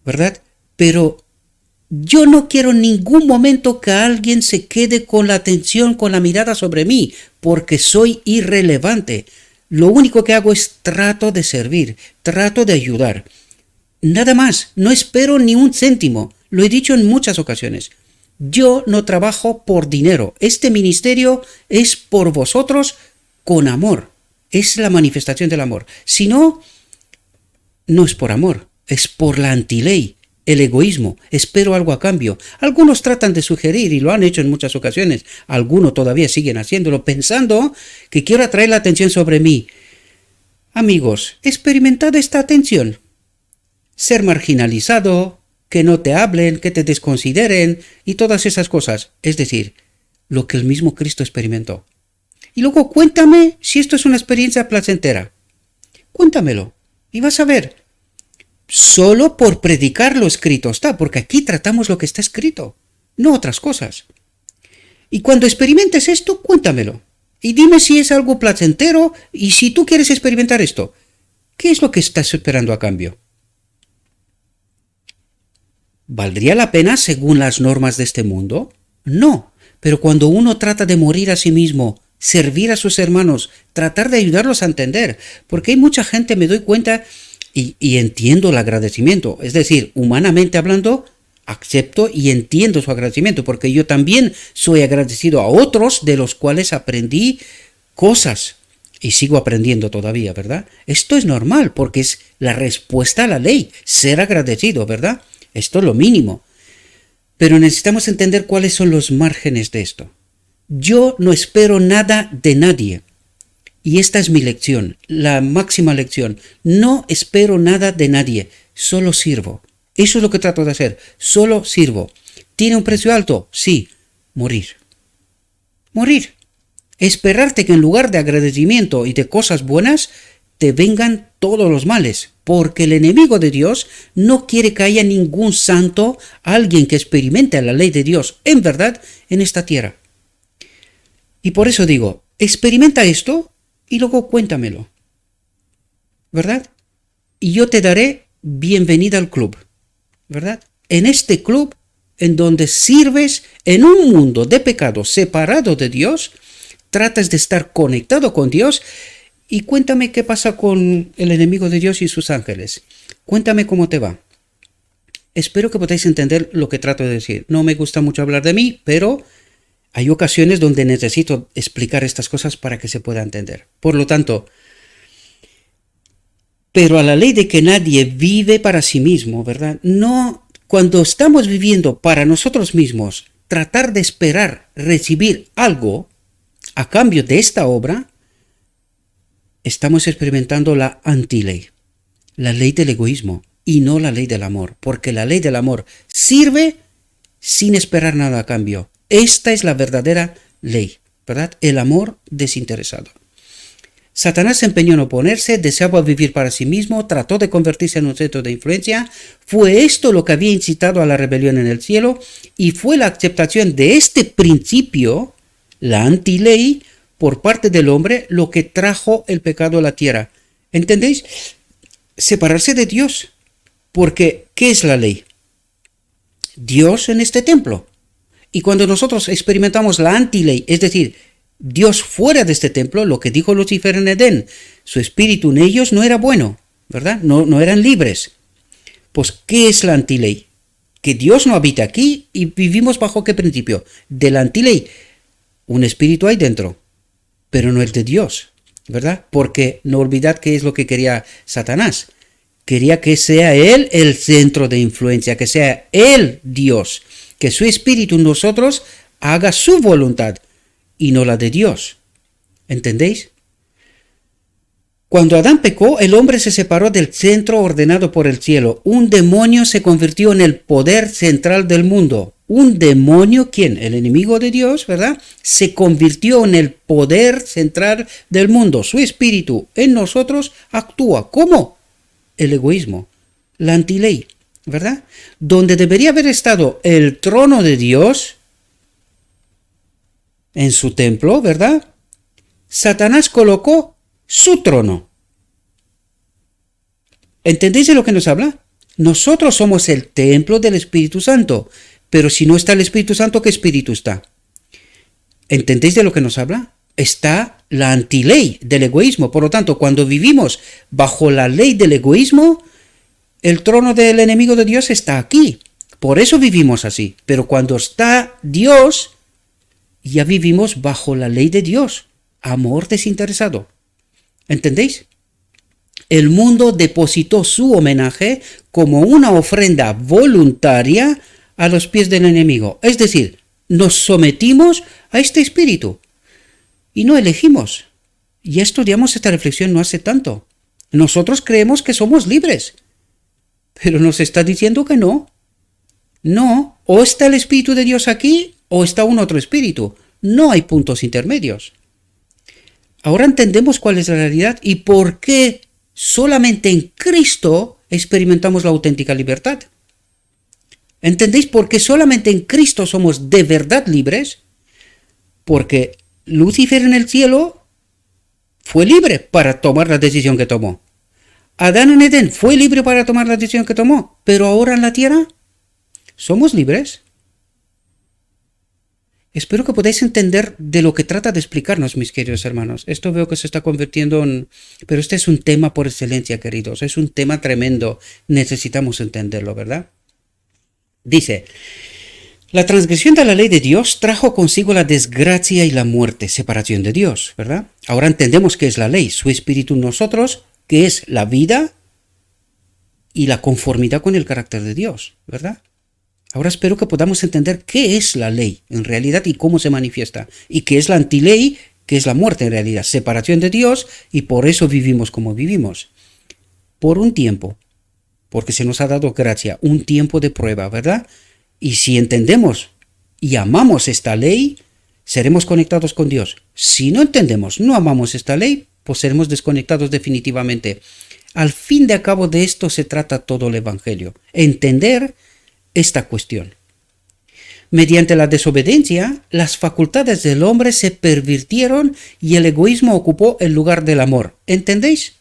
¿verdad? Pero yo no quiero en ningún momento que alguien se quede con la atención, con la mirada sobre mí, porque soy irrelevante. Lo único que hago es trato de servir, trato de ayudar. Nada más, no espero ni un céntimo. Lo he dicho en muchas ocasiones. Yo no trabajo por dinero. Este ministerio es por vosotros con amor. Es la manifestación del amor. Si no, no es por amor. Es por la antiley, el egoísmo. Espero algo a cambio. Algunos tratan de sugerir y lo han hecho en muchas ocasiones. Algunos todavía siguen haciéndolo pensando que quiero atraer la atención sobre mí. Amigos, experimentad esta atención. Ser marginalizado, que no te hablen, que te desconsideren y todas esas cosas. Es decir, lo que el mismo Cristo experimentó. Y luego cuéntame si esto es una experiencia placentera. Cuéntamelo y vas a ver. Solo por predicar lo escrito está, porque aquí tratamos lo que está escrito, no otras cosas. Y cuando experimentes esto, cuéntamelo. Y dime si es algo placentero y si tú quieres experimentar esto. ¿Qué es lo que estás esperando a cambio? ¿Valdría la pena según las normas de este mundo? No, pero cuando uno trata de morir a sí mismo, servir a sus hermanos, tratar de ayudarlos a entender, porque hay mucha gente, me doy cuenta, y entiendo el agradecimiento, es decir, humanamente hablando, acepto y entiendo su agradecimiento, porque yo también soy agradecido a otros de los cuales aprendí cosas, y sigo aprendiendo todavía, ¿verdad? Esto es normal, porque es la respuesta a la ley, ser agradecido, ¿verdad? Esto es lo mínimo. Pero necesitamos entender cuáles son los márgenes de esto. Yo no espero nada de nadie. Y esta es mi lección, la máxima lección. No espero nada de nadie, solo sirvo. Eso es lo que trato de hacer, solo sirvo. ¿Tiene un precio alto? Sí, morir. Morir. Esperarte que en lugar de agradecimiento y de cosas buenas, te vengan todos los males, porque el enemigo de Dios no quiere que haya ningún santo, alguien que experimente la ley de Dios en verdad en esta tierra. Y por eso digo, experimenta esto y luego cuéntamelo, ¿verdad? Y yo te daré bienvenida al club, ¿verdad? En este club en donde sirves en un mundo de pecado separado de Dios, tratas de estar conectado con Dios. Y cuéntame qué pasa con el enemigo de Dios y sus ángeles. Cuéntame cómo te va. Espero que podáis entender lo que trato de decir. No me gusta mucho hablar de mí, pero hay ocasiones donde necesito explicar estas cosas para que se pueda entender. Por lo tanto, pero a la ley de que nadie vive para sí mismo, ¿verdad? No, cuando estamos viviendo para nosotros mismos, tratar de esperar recibir algo a cambio de esta obra, estamos experimentando la antiley, la ley del egoísmo y no la ley del amor, porque la ley del amor sirve sin esperar nada a cambio. Esta es la verdadera ley, ¿verdad? El amor desinteresado. Satanás se empeñó en oponerse, deseaba vivir para sí mismo, trató de convertirse en un centro de influencia. Fue esto lo que había incitado a la rebelión en el cielo y fue la aceptación de este principio, la antiley, por parte del hombre, lo que trajo el pecado a la tierra. ¿Entendéis? Separarse de Dios. Porque, ¿qué es la ley? Dios en este templo. Y cuando nosotros experimentamos la antiley, es decir, Dios fuera de este templo, lo que dijo Lucifer en Edén, su espíritu en ellos no era bueno, ¿verdad? No eran libres. Pues, ¿qué es la antiley? Que Dios no habita aquí y vivimos bajo qué principio. De la antiley, un espíritu hay dentro, pero no el de Dios, ¿verdad? Porque no olvidad qué es lo que quería Satanás. Quería que sea Él el centro de influencia, que sea Él Dios, que su espíritu en nosotros haga su voluntad y no la de Dios. ¿Entendéis? Cuando Adán pecó, el hombre se separó del centro ordenado por el cielo. Un demonio se convirtió en el poder central del mundo. Un demonio, ¿quién? El enemigo de Dios, ¿verdad? Se convirtió en el poder central del mundo. Su espíritu en nosotros actúa. ¿Cómo? El egoísmo, la antiley, ¿verdad? Donde debería haber estado el trono de Dios en su templo, ¿verdad? Satanás colocó su trono. ¿Entendéis de lo que nos habla? Nosotros somos el templo del Espíritu Santo, pero si no está el Espíritu Santo, ¿qué espíritu está? ¿Entendéis de lo que nos habla? Está la antiley del egoísmo. Por lo tanto, cuando vivimos bajo la ley del egoísmo, el trono del enemigo de Dios está aquí. Por eso vivimos así. Pero cuando está Dios, ya vivimos bajo la ley de Dios. Amor desinteresado. ¿Entendéis? El mundo depositó su homenaje como una ofrenda voluntaria a los pies del enemigo. Es decir, nos sometimos a este espíritu y no elegimos. Ya estudiamos esta reflexión no hace tanto. Nosotros creemos que somos libres, pero nos está diciendo que no. No, o está el Espíritu de Dios aquí o está un otro espíritu. No hay puntos intermedios. Ahora entendemos cuál es la realidad y por qué solamente en Cristo experimentamos la auténtica libertad. ¿Entendéis por qué solamente en Cristo somos de verdad libres? Porque Lucifer en el cielo fue libre para tomar la decisión que tomó. Adán en Edén fue libre para tomar la decisión que tomó, pero ahora en la tierra somos libres. Espero que podáis entender de lo que trata de explicarnos, mis queridos hermanos. Esto veo que se está convirtiendo en... Pero este es un tema por excelencia, queridos. Es un tema tremendo. Necesitamos entenderlo, ¿verdad? Dice, la transgresión de la ley de Dios trajo consigo la desgracia y la muerte, separación de Dios, ¿verdad? Ahora entendemos qué es la ley, su espíritu en nosotros, que es la vida y la conformidad con el carácter de Dios, ¿verdad? Ahora espero que podamos entender qué es la ley en realidad y cómo se manifiesta, y qué es la antiley, que es la muerte en realidad, separación de Dios, y por eso vivimos como vivimos. Por un tiempo, porque se nos ha dado gracia, un tiempo de prueba, ¿verdad? Y si entendemos y amamos esta ley, seremos conectados con Dios. Si no entendemos, no amamos esta ley, pues seremos desconectados definitivamente. Al fin de cabo de esto se trata todo el Evangelio. Entender esta cuestión. Mediante la desobediencia, las facultades del hombre se pervirtieron y el egoísmo ocupó el lugar del amor. ¿Entendéis?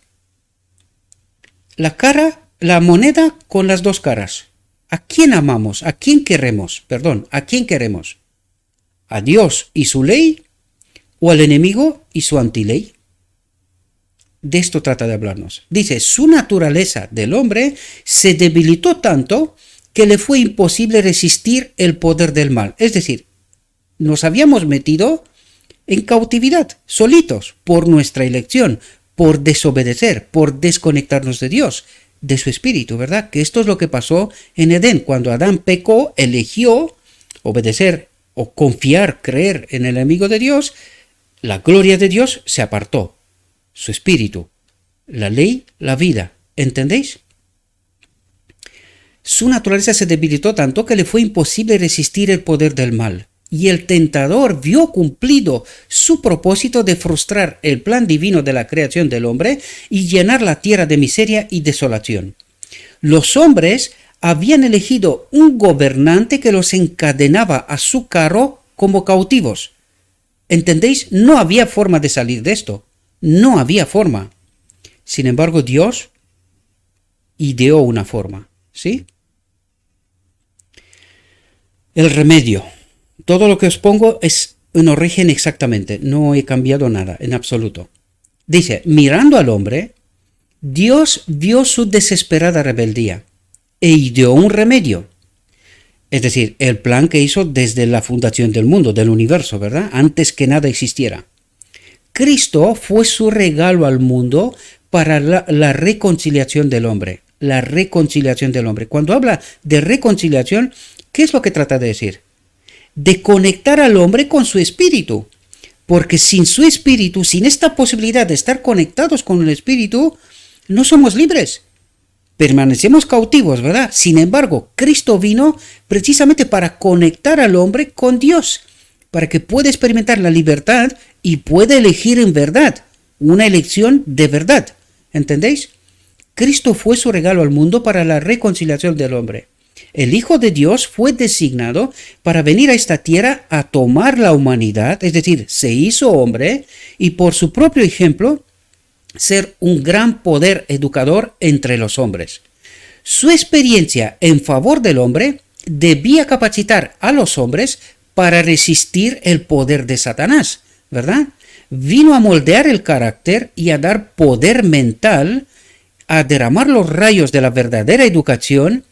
La moneda con las dos caras. ¿A quién amamos? ¿A quién queremos? Perdón, ¿a quién queremos? ¿A Dios y su ley o al enemigo y su antiley? De esto trata de hablarnos. Dice, su naturaleza del hombre se debilitó tanto que le fue imposible resistir el poder del mal. Es decir, nos habíamos metido en cautividad, solitos, por nuestra elección, por desobedecer, por desconectarnos de Dios, de su espíritu, ¿verdad? Que esto es lo que pasó en Edén. Cuando Adán pecó, eligió obedecer o confiar, creer en el enemigo de Dios, la gloria de Dios se apartó. Su espíritu, la ley, la vida. ¿Entendéis? Su naturaleza se debilitó tanto que le fue imposible resistir el poder del mal. Y el tentador vio cumplido su propósito de frustrar el plan divino de la creación del hombre y llenar la tierra de miseria y desolación. Los hombres habían elegido un gobernante que los encadenaba a su carro como cautivos. ¿Entendéis? No había forma de salir de esto. No había forma. Sin embargo, Dios ideó una forma. ¿Sí? El remedio. Todo lo que os pongo es en origen exactamente. No he cambiado nada, en absoluto. Dice, mirando al hombre, Dios vio su desesperada rebeldía e ideó un remedio. Es decir, el plan que hizo desde la fundación del mundo, del universo, ¿verdad? Antes que nada existiera. Cristo fue su regalo al mundo para la reconciliación del hombre. La reconciliación del hombre. Cuando habla de reconciliación, ¿qué es lo que trata de decir? De conectar al hombre con su espíritu. Porque sin su espíritu, sin esta posibilidad de estar conectados con el espíritu, no somos libres. Permanecemos cautivos, ¿verdad? Sin embargo, Cristo vino precisamente para conectar al hombre con Dios, para que pueda experimentar la libertad y pueda elegir en verdad, una elección de verdad. ¿Entendéis? Cristo fue su regalo al mundo para la reconciliación del hombre. El Hijo de Dios fue designado para venir a esta tierra a tomar la humanidad, es decir, se hizo hombre y por su propio ejemplo ser un gran poder educador entre los hombres. Su experiencia en favor del hombre debía capacitar a los hombres para resistir el poder de Satanás, ¿verdad? Vino a moldear el carácter y a dar poder mental, a derramar los rayos de la verdadera educación,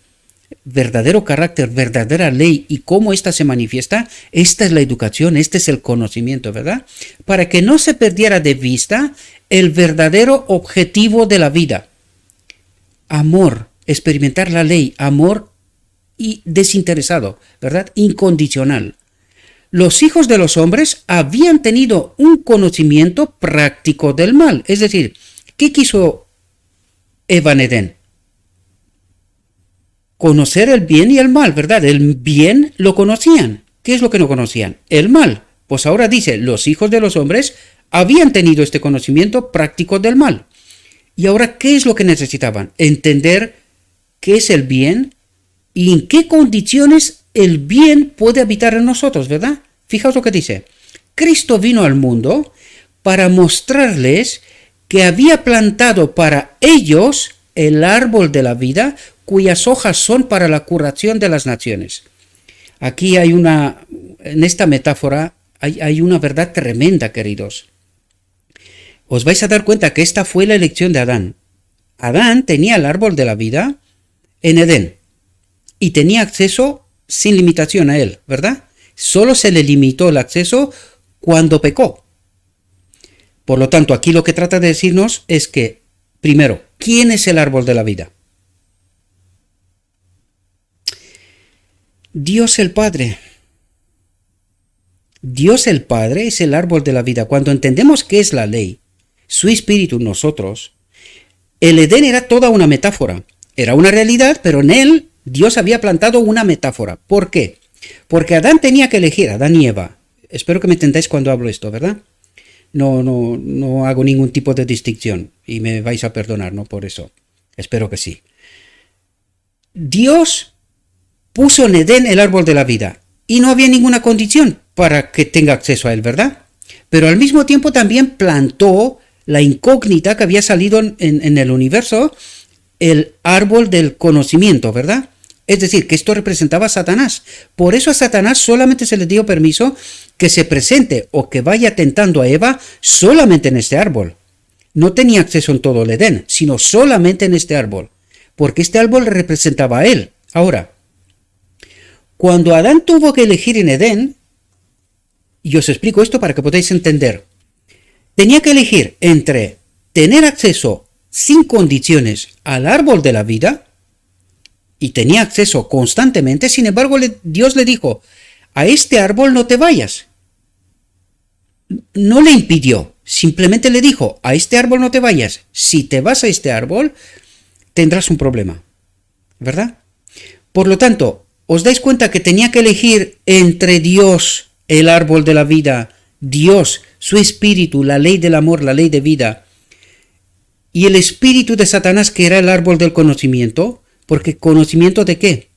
verdadero carácter, verdadera ley y cómo ésta se manifiesta. Esta es la educación, este es el conocimiento, ¿verdad? Para que no se perdiera de vista el verdadero objetivo de la vida. Amor, experimentar la ley, amor y desinteresado, ¿verdad? Incondicional. Los hijos de los hombres habían tenido un conocimiento práctico del mal. Es decir, ¿qué quiso Eva en Edén? Conocer el bien y el mal, ¿verdad? El bien lo conocían. ¿Qué es lo que no conocían? El mal. Pues ahora dice, los hijos de los hombres habían tenido este conocimiento práctico del mal. Y ahora, ¿qué es lo que necesitaban? Entender qué es el bien y en qué condiciones el bien puede habitar en nosotros, ¿verdad? Fijaos lo que dice. Cristo vino al mundo para mostrarles que había plantado para ellos el árbol de la vida, cuyas hojas son para la curación de las naciones. Aquí en esta metáfora hay una verdad tremenda, queridos. Os vais a dar cuenta que esta fue la elección de Adán. Adán tenía el árbol de la vida en Edén y tenía acceso sin limitación a él, ¿verdad? Solo se le limitó el acceso cuando pecó. Por lo tanto, aquí lo que trata de decirnos es que, primero, ¿quién es el árbol de la vida? Dios el Padre. Dios el Padre es el árbol de la vida. Cuando entendemos qué es la ley, su espíritu, nosotros, el Edén era toda una metáfora. Era una realidad, pero en él Dios había plantado una metáfora. ¿Por qué? Porque Adán tenía que elegir, Adán y Eva. Espero que me entendáis cuando hablo esto, ¿verdad? No hago ningún tipo de distinción y me vais a perdonar, ¿no? Por eso. Espero que sí. Dios puso en Edén el árbol de la vida. y no había ninguna condición para que tenga acceso a él, ¿verdad? Pero al mismo tiempo también plantó la incógnita que había salido en el universo, el árbol del conocimiento, ¿verdad? Es decir, que esto representaba a Satanás. Por eso a Satanás solamente se le dio permiso que se presente o que vaya tentando a Eva solamente en este árbol. No tenía acceso en todo el Edén, sino solamente en este árbol, porque este árbol representaba a él. Ahora, cuando Adán tuvo que elegir en Edén, y os explico esto para que podáis entender, tenía que elegir entre tener acceso sin condiciones al árbol de la vida, y tenía acceso constantemente. Sin embargo, Dios le dijo, a este árbol no te vayas. No le impidió, simplemente le dijo, a este árbol no te vayas. Si te vas a este árbol, tendrás un problema, ¿verdad? Por lo tanto, ¿os dais cuenta que tenía que elegir entre Dios, el árbol de la vida, Dios, su espíritu, la ley del amor, la ley de vida, y el espíritu de Satanás, que era el árbol del conocimiento? Porque ¿conocimiento de qué?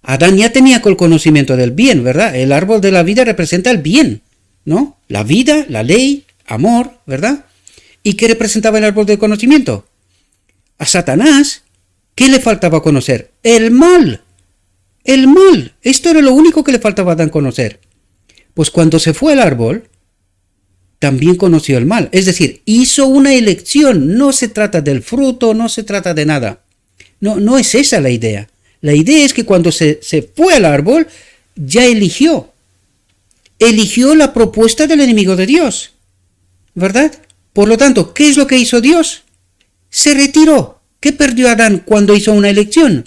Adán ya tenía el conocimiento del bien, ¿verdad? El árbol de la vida representa el bien, ¿no? La vida, la ley, amor, ¿verdad? ¿Y qué representaba el árbol del conocimiento? A Satanás, ¿qué le faltaba conocer? El mal. El mal. Esto era lo único que le faltaba a Adán conocer. Pues cuando se fue al árbol, también conoció el mal. Es decir, hizo una elección. No se trata del fruto, no se trata de nada. No es esa la idea. La idea es que cuando se fue al árbol, ya eligió. Eligió la propuesta del enemigo de Dios, ¿verdad? Por lo tanto, ¿qué es lo que hizo Dios? Se retiró. ¿Qué perdió Adán cuando hizo una elección?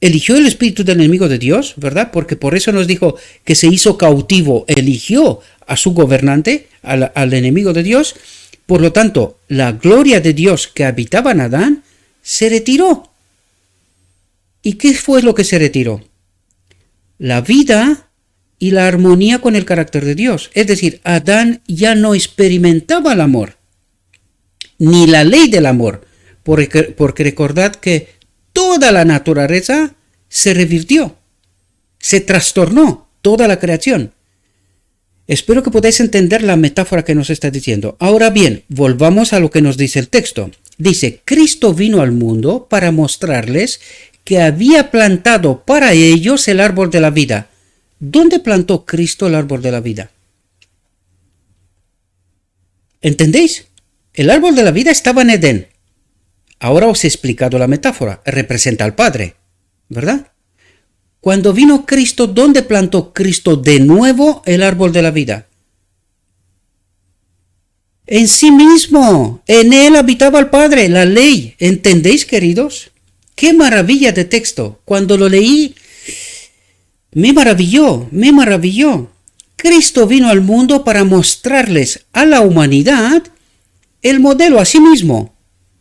Eligió el espíritu del enemigo de Dios, ¿verdad? Porque por eso nos dijo que se hizo cautivo, eligió a su gobernante, al enemigo de Dios. Por lo tanto, la gloria de Dios que habitaba en Adán se retiró. ¿Y qué fue lo que se retiró? La vida y la armonía con el carácter de Dios. Es decir, Adán ya no experimentaba el amor, ni la ley del amor, porque recordad que toda la naturaleza se revirtió, se trastornó, toda la creación. Espero que podáis entender la metáfora que nos está diciendo. Ahora bien, volvamos a lo que nos dice el texto. Dice, Cristo vino al mundo para mostrarles que había plantado para ellos el árbol de la vida. ¿Dónde plantó Cristo el árbol de la vida? ¿Entendéis? El árbol de la vida estaba en Edén. Ahora os he explicado la metáfora. Representa al Padre, ¿verdad? Cuando vino Cristo, ¿dónde plantó Cristo de nuevo el árbol de la vida? En sí mismo. En él habitaba el Padre, la ley. ¿Entendéis, queridos? ¡Qué maravilla de texto! Cuando lo leí, me maravilló. Cristo vino al mundo para mostrarles a la humanidad el modelo a sí mismo.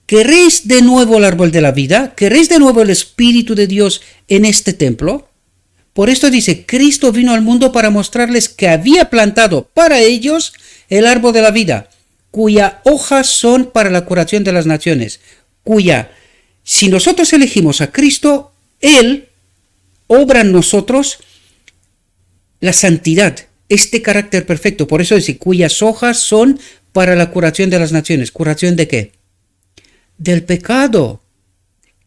¿Queréis de nuevo el árbol de la vida? ¿Queréis de nuevo el Espíritu de Dios en este templo? Por esto dice, Cristo vino al mundo para mostrarles que había plantado para ellos el árbol de la vida, cuya hojas son para la curación de las naciones, si nosotros elegimos a Cristo, Él obra en nosotros la santidad, este carácter perfecto. Por eso dice, cuyas hojas son para la curación de las naciones. ¿Curación de qué? Del pecado.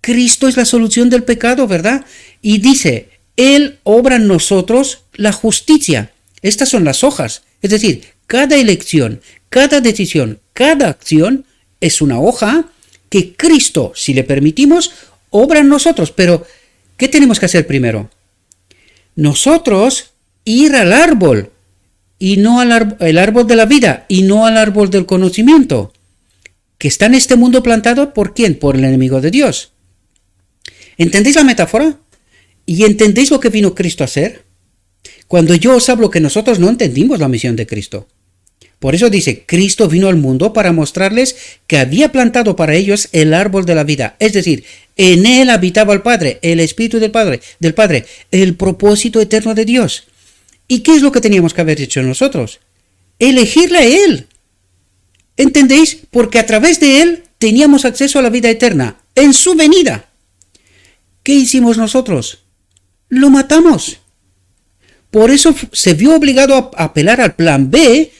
Cristo es la solución del pecado, ¿verdad? Y dice, Él obra en nosotros la justicia. Estas son las hojas. Es decir, cada elección, cada decisión, cada acción es una hoja que Cristo, si le permitimos, obra en nosotros. Pero, ¿qué tenemos que hacer primero? Nosotros ir al árbol, y no el árbol de la vida, y no al árbol del conocimiento, que está en este mundo plantado, ¿por quién? Por el enemigo de Dios. ¿Entendéis la metáfora? ¿Y entendéis lo que vino Cristo a hacer? Cuando yo os hablo que nosotros no entendimos la misión de Cristo. Por eso dice, Cristo vino al mundo para mostrarles que había plantado para ellos el árbol de la vida. Es decir, en él habitaba el Padre, el Espíritu del Padre, el propósito eterno de Dios. ¿Y qué es lo que teníamos que haber hecho nosotros? Elegirle a Él. ¿Entendéis? Porque a través de Él teníamos acceso a la vida eterna, en su venida. ¿Qué hicimos nosotros? Lo matamos. Por eso se vio obligado a apelar al plan B,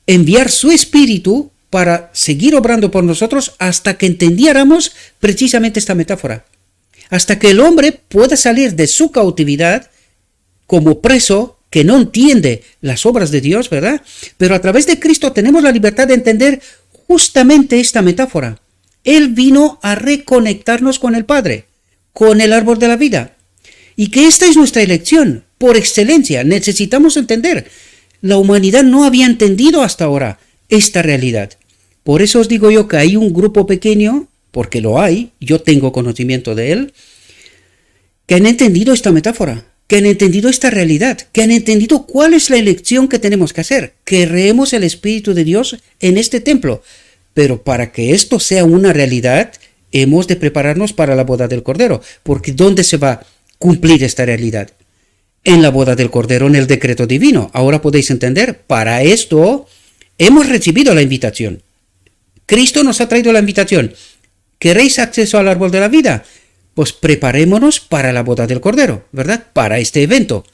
enviar su Espíritu para seguir obrando por nosotros hasta que entendiéramos precisamente esta metáfora. Hasta que el hombre pueda salir de su cautividad como preso que no entiende las obras de Dios, ¿verdad? Pero a través de Cristo tenemos la libertad de entender justamente esta metáfora. Él vino a reconectarnos con el Padre, con el árbol de la vida. Y que esta es nuestra elección, por excelencia. Necesitamos entender. La humanidad no había entendido hasta ahora esta realidad. Por eso os digo yo que hay un grupo pequeño, porque lo hay, yo tengo conocimiento de él, que han entendido esta metáfora, que han entendido esta realidad, que han entendido cuál es la elección que tenemos que hacer. Queremos el Espíritu de Dios en este templo. Pero para que esto sea una realidad, hemos de prepararnos para la boda del Cordero. Porque ¿dónde se va a cumplir esta realidad? En la boda del Cordero, en el decreto divino. Ahora podéis entender, para esto hemos recibido la invitación. Cristo nos ha traído la invitación. ¿Queréis acceso al árbol de la vida? Pues preparémonos para la boda del Cordero, ¿verdad? Para este evento.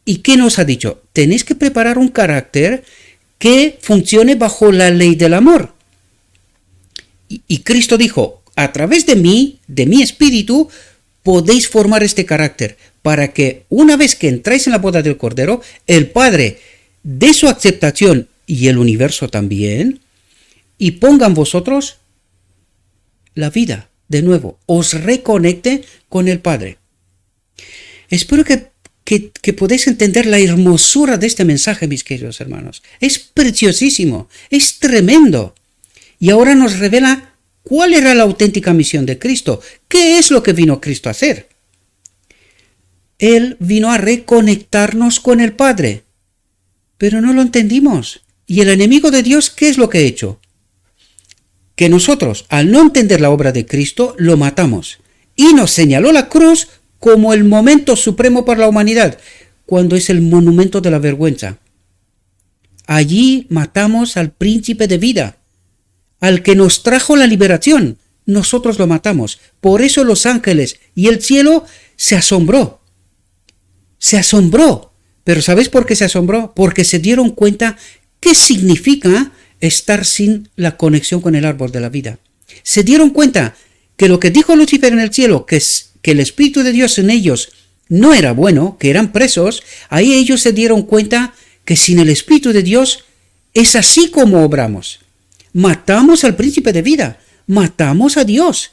¿Y qué nos ha dicho? Tenéis que preparar un carácter que funcione bajo la ley del amor. Y Cristo dijo, a través de mí, de mi espíritu, podéis formar este carácter para que una vez que entráis en la boda del Cordero, el Padre dé su aceptación y el universo también, y pongan vosotros la vida de nuevo, os reconecte con el Padre. Espero que podáis entender la hermosura de este mensaje, mis queridos hermanos. Es preciosísimo, es tremendo. Y ahora nos revela cuál era la auténtica misión de Cristo. ¿Qué es lo que vino Cristo a hacer? Él vino a reconectarnos con el Padre. Pero no lo entendimos. ¿Y el enemigo de Dios qué es lo que ha hecho? Que nosotros, al no entender la obra de Cristo, lo matamos. Y nos señaló la cruz como el momento supremo para la humanidad, cuando es el monumento de la vergüenza. Allí matamos al príncipe de vida, al que nos trajo la liberación. Nosotros lo matamos. Por eso los ángeles y el cielo se asombró. Se asombró. Pero ¿sabéis por qué se asombró? Porque se dieron cuenta qué significa estar sin la conexión con el árbol de la vida. Se dieron cuenta que lo que dijo Lucifer en el cielo, que el Espíritu de Dios en ellos no era bueno, que eran presos, ahí ellos se dieron cuenta que sin el Espíritu de Dios es así como obramos. Matamos al príncipe de vida, matamos a Dios.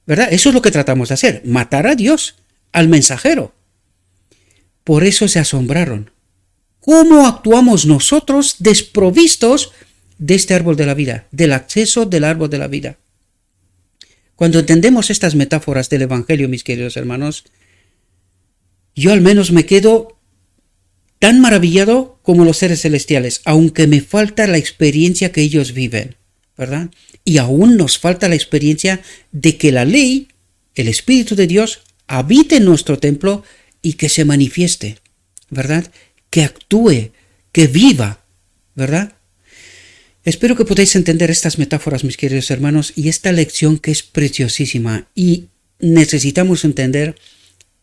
¿Verdad? Eso es lo que tratamos de hacer, matar a Dios, al mensajero. Por eso se asombraron. ¿Cómo actuamos nosotros desprovistos de este árbol de la vida, del acceso del árbol de la vida? Cuando entendemos estas metáforas del Evangelio, mis queridos hermanos, yo al menos me quedo tan maravillado como los seres celestiales, aunque me falta la experiencia que ellos viven, ¿verdad? Y aún nos falta la experiencia de que la ley, el Espíritu de Dios, habite en nuestro templo y que se manifieste, ¿verdad? Que actúe, que viva, ¿verdad? Espero que podáis entender estas metáforas, mis queridos hermanos, y esta lección que es preciosísima, y necesitamos entender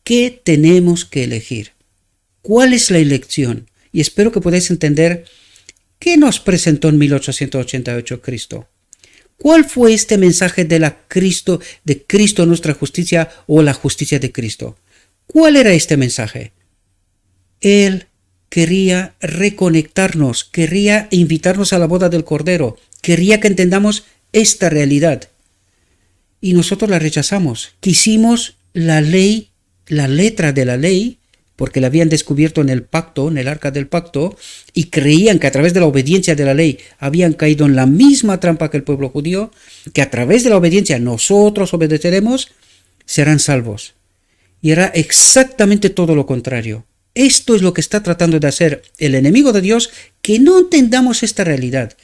qué tenemos que elegir, cuál es la elección, y espero que podáis entender qué nos presentó en 1888 Cristo. ¿Cuál fue este mensaje de Cristo nuestra justicia o la justicia de Cristo? ¿Cuál era este mensaje? Él quería reconectarnos, quería invitarnos a la boda del Cordero, quería que entendamos esta realidad. Y nosotros la rechazamos. Quisimos la ley, la letra de la ley, porque la habían descubierto en el pacto, en el arca del pacto, y creían que a través de la obediencia de la ley habían caído en la misma trampa que el pueblo judío, que a través de la obediencia nosotros obedeceremos, serán salvos. Y era exactamente todo lo contrario. Esto es lo que está tratando de hacer el enemigo de Dios, que no entendamos esta realidad.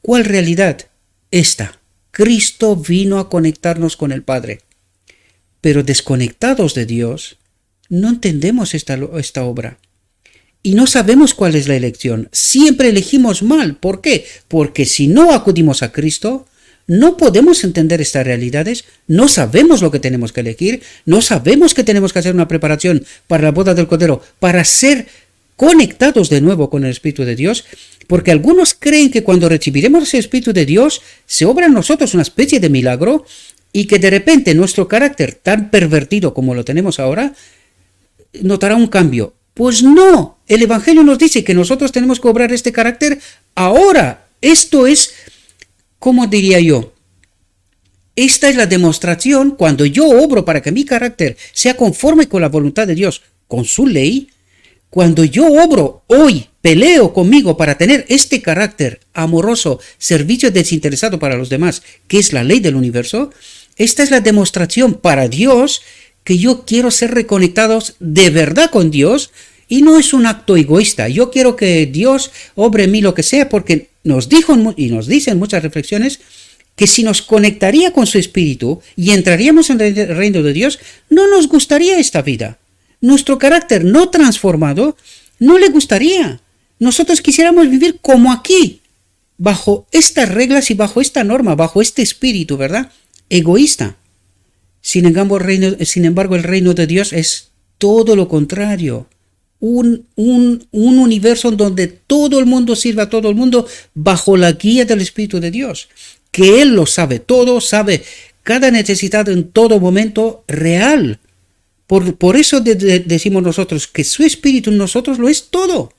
¿Cuál realidad? Esta. Cristo vino a conectarnos con el Padre. Pero desconectados de Dios, no entendemos esta obra. Y no sabemos cuál es la elección. Siempre elegimos mal. ¿Por qué? Porque si no acudimos a Cristo, no podemos entender estas realidades, no sabemos lo que tenemos que elegir, no sabemos que tenemos que hacer una preparación para la boda del Cordero, para ser conectados de nuevo con el Espíritu de Dios, porque algunos creen que cuando recibiremos ese Espíritu de Dios, se obra en nosotros una especie de milagro y que de repente nuestro carácter tan pervertido como lo tenemos ahora, notará un cambio. Pues no, el Evangelio nos dice que nosotros tenemos que obrar este carácter ahora. Esto es, ¿cómo diría yo? Esta es la demostración cuando yo obro para que mi carácter sea conforme con la voluntad de Dios, con su ley. Cuando yo obro hoy, peleo conmigo para tener este carácter amoroso, servicio desinteresado para los demás, que es la ley del universo, esta es la demostración para Dios que yo quiero ser reconectados de verdad con Dios y no es un acto egoísta. Yo quiero que Dios obre en mí lo que sea porque nos dijo y nos dicen muchas reflexiones que si nos conectaría con su espíritu y entraríamos en el reino de Dios, no nos gustaría esta vida. Nuestro carácter no transformado no le gustaría. Nosotros quisiéramos vivir como aquí, bajo estas reglas y bajo esta norma, bajo este espíritu, ¿verdad? Egoísta. Sin embargo, el reino de Dios es todo lo contrario. Un universo en donde todo el mundo sirva a todo el mundo bajo la guía del Espíritu de Dios. Que Él lo sabe todo, sabe cada necesidad en todo momento real. Por eso decimos nosotros que su Espíritu en nosotros lo es todo.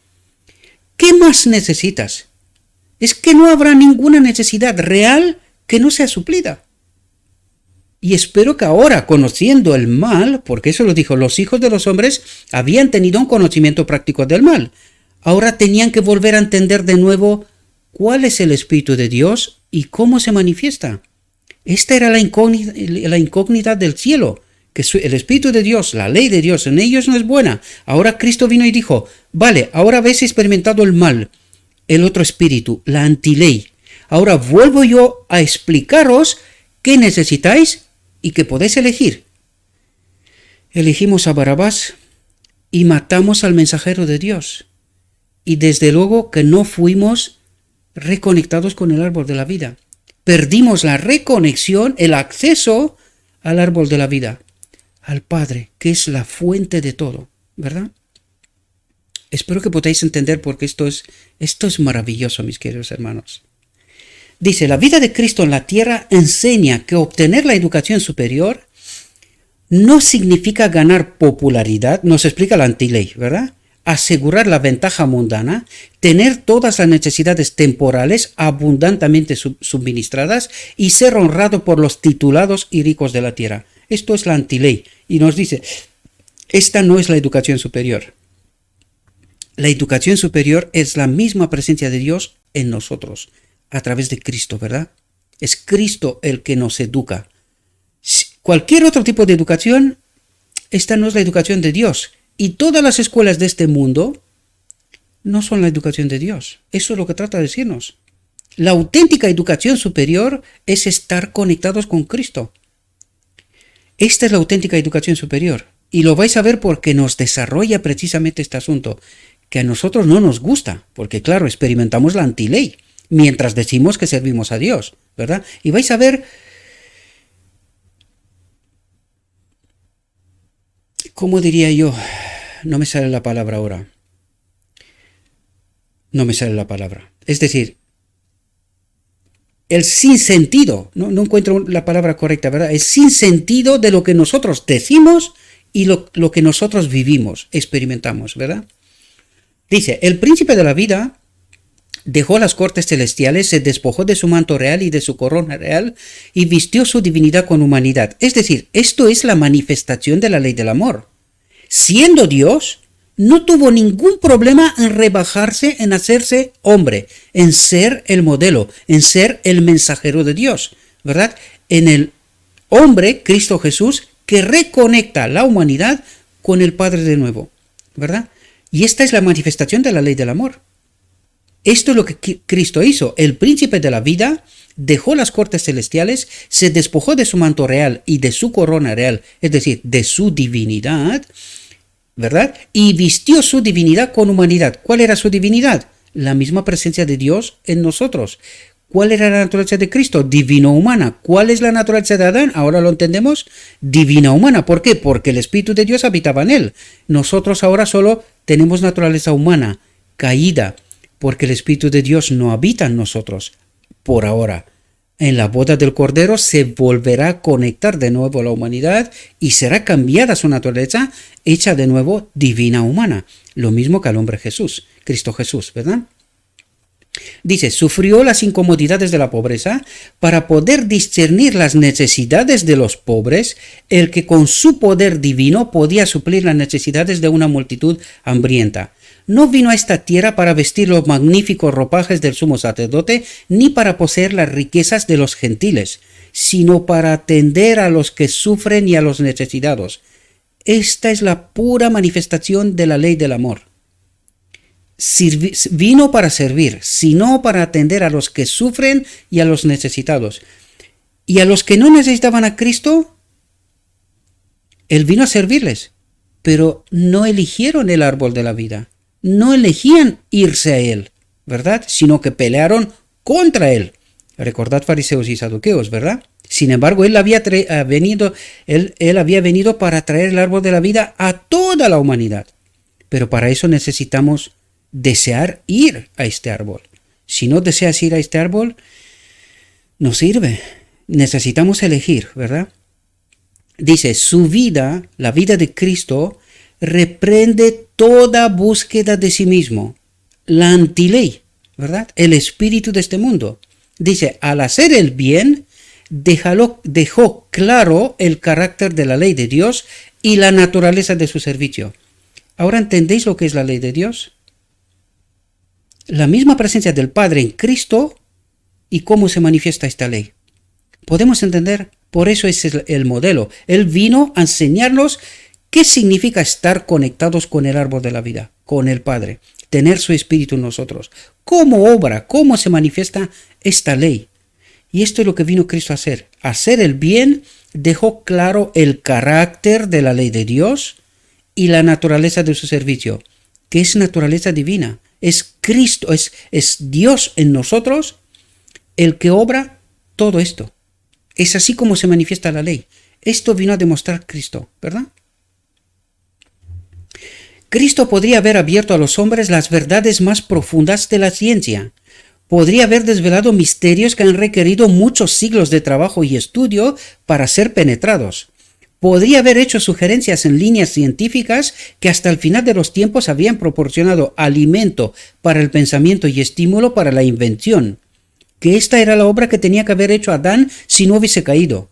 ¿Qué más necesitas? Es que no habrá ninguna necesidad real que no sea suplida. Y espero que ahora, conociendo el mal, porque eso lo dijo, los hijos de los hombres habían tenido un conocimiento práctico del mal. Ahora tenían que volver a entender de nuevo cuál es el Espíritu de Dios y cómo se manifiesta. Esta era la incógnita del cielo, que el Espíritu de Dios, la ley de Dios, en ellos no es buena. Ahora Cristo vino y dijo, vale, ahora habéis experimentado el mal, el otro espíritu, la antiley. Ahora vuelvo yo a explicaros qué necesitáis y que podéis elegir. Elegimos a Barrabás y matamos al mensajero de Dios. Y desde luego que no fuimos reconectados con el árbol de la vida. Perdimos la reconexión, el acceso al árbol de la vida, al Padre, que es la fuente de todo, ¿verdad? Espero que podáis entender porque esto es maravilloso, mis queridos hermanos. Dice, la vida de Cristo en la tierra enseña que obtener la educación superior no significa ganar popularidad, nos explica la antiley, ¿verdad? Asegurar la ventaja mundana, tener todas las necesidades temporales abundantemente suministradas y ser honrado por los titulados y ricos de la tierra. Esto es la antiley y nos dice, esta no es la educación superior. La educación superior es la misma presencia de Dios en nosotros, a través de Cristo, ¿verdad? Es Cristo el que nos educa. Cualquier otro tipo de educación, esta no es la educación de Dios. Y todas las escuelas de este mundo no son la educación de Dios. Eso es lo que trata de decirnos. La auténtica educación superior es estar conectados con Cristo. Esta es la auténtica educación superior. Y lo vais a ver porque nos desarrolla precisamente este asunto, que a nosotros no nos gusta, porque claro, experimentamos la antiley, mientras decimos que servimos a Dios, ¿verdad? Y vais a ver ¿cómo diría yo? No me sale la palabra ahora. No me sale la palabra. Es decir, el sinsentido, no encuentro la palabra correcta, ¿verdad? El sinsentido de lo que nosotros decimos y lo que nosotros vivimos, experimentamos, ¿verdad? Dice, el príncipe de la vida dejó las cortes celestiales, se despojó de su manto real y de su corona real y vistió su divinidad con humanidad. Es decir, esto es la manifestación de la ley del amor. Siendo Dios, no tuvo ningún problema en rebajarse, en hacerse hombre, en ser el modelo, en ser el mensajero de Dios, ¿verdad? En el hombre, Cristo Jesús, que reconecta la humanidad con el Padre de nuevo, ¿verdad? Y esta es la manifestación de la ley del amor. Esto es lo que Cristo hizo. El príncipe de la vida dejó las cortes celestiales, se despojó de su manto real y de su corona real, es decir, de su divinidad, ¿verdad? Y vistió su divinidad con humanidad. ¿Cuál era su divinidad? La misma presencia de Dios en nosotros. ¿Cuál era la naturaleza de Cristo? Divino-humana. ¿Cuál es la naturaleza de Adán? Ahora lo entendemos. Divina-humana. ¿Por qué? Porque el Espíritu de Dios habitaba en él. Nosotros ahora solo tenemos naturaleza humana, caída, porque el Espíritu de Dios no habita en nosotros, por ahora. En la boda del Cordero se volverá a conectar de nuevo a la humanidad y será cambiada su naturaleza, hecha de nuevo divina-humana. Lo mismo que al hombre Jesús, Cristo Jesús, ¿verdad? Dice, sufrió las incomodidades de la pobreza para poder discernir las necesidades de los pobres, el que con su poder divino podía suplir las necesidades de una multitud hambrienta. No vino a esta tierra para vestir los magníficos ropajes del sumo sacerdote, ni para poseer las riquezas de los gentiles, sino para atender a los que sufren y a los necesitados. Esta es la pura manifestación de la ley del amor. Vino para servir, sino para atender a los que sufren y a los necesitados. Y a los que no necesitaban a Cristo, Él vino a servirles, pero no eligieron el árbol de la vida, no elegían irse a Él, ¿verdad? Sino que pelearon contra Él. Recordad fariseos y saduceos, ¿verdad? Sin embargo, Él había venido para traer el árbol de la vida a toda la humanidad. Pero para eso necesitamos desear ir a este árbol. Si no deseas ir a este árbol, no sirve. Necesitamos elegir, ¿verdad? Dice, su vida, la vida de Cristo, reprende toda búsqueda de sí mismo. La antiley, ¿verdad? El espíritu de este mundo. Dice, al hacer el bien, dejó claro el carácter de la ley de Dios y la naturaleza de su servicio. ¿Ahora entendéis lo que es la ley de Dios? La misma presencia del Padre en Cristo y cómo se manifiesta esta ley. Podemos entender, por eso ese es el modelo. Él vino a enseñarnos qué significa estar conectados con el árbol de la vida, con el Padre, tener su espíritu en nosotros. Cómo obra, cómo se manifiesta esta ley. Y esto es lo que vino Cristo a hacer. Hacer el bien dejó claro el carácter de la ley de Dios y la naturaleza de su servicio, que es naturaleza divina. Es Cristo, es Dios en nosotros el que obra todo esto. Es así como se manifiesta la ley. Esto vino a demostrar Cristo, ¿verdad? Cristo podría haber abierto a los hombres las verdades más profundas de la ciencia. Podría haber desvelado misterios que han requerido muchos siglos de trabajo y estudio para ser penetrados. Podría haber hecho sugerencias en líneas científicas que hasta el final de los tiempos habrían proporcionado alimento para el pensamiento y estímulo para la invención. Que esta era la obra que tenía que haber hecho Adán si no hubiese caído.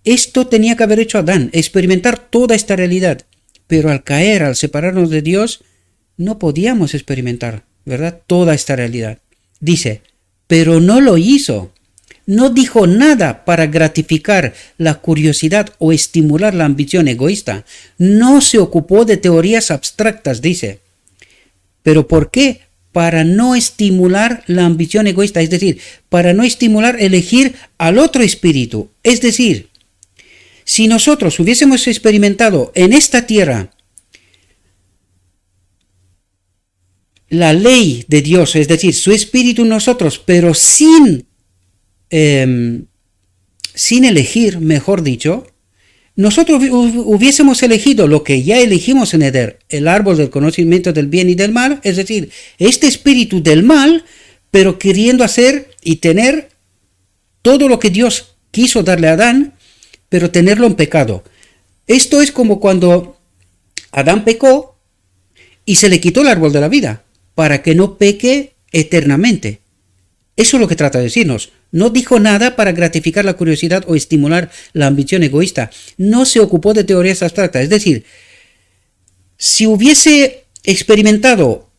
Esto tenía que haber hecho Adán, experimentar toda esta realidad. Pero al caer, al separarnos de Dios, no podíamos experimentar, ¿verdad? Toda esta realidad. Dice, pero no lo hizo. No dijo nada para gratificar la curiosidad o estimular la ambición egoísta. No se ocupó de teorías abstractas, dice. ¿Pero por qué? Para no estimular la ambición egoísta, es decir, para no estimular elegir al otro espíritu. Es decir, si nosotros hubiésemos experimentado en esta tierra la ley de Dios, es decir, su espíritu en nosotros, pero sin elegir, mejor dicho, nosotros hubiésemos elegido lo que ya elegimos en Eder, el árbol del conocimiento del bien y del mal, es decir, este espíritu del mal, pero queriendo hacer y tener todo lo que Dios quiso darle a Adán, pero tenerlo en pecado. Esto es como cuando Adán pecó y se le quitó el árbol de la vida, para que no peque eternamente. Eso es lo que trata de decirnos. No dijo nada para gratificar la curiosidad o estimular la ambición egoísta. No se ocupó de teorías abstractas. Es decir, si hubiese experimentado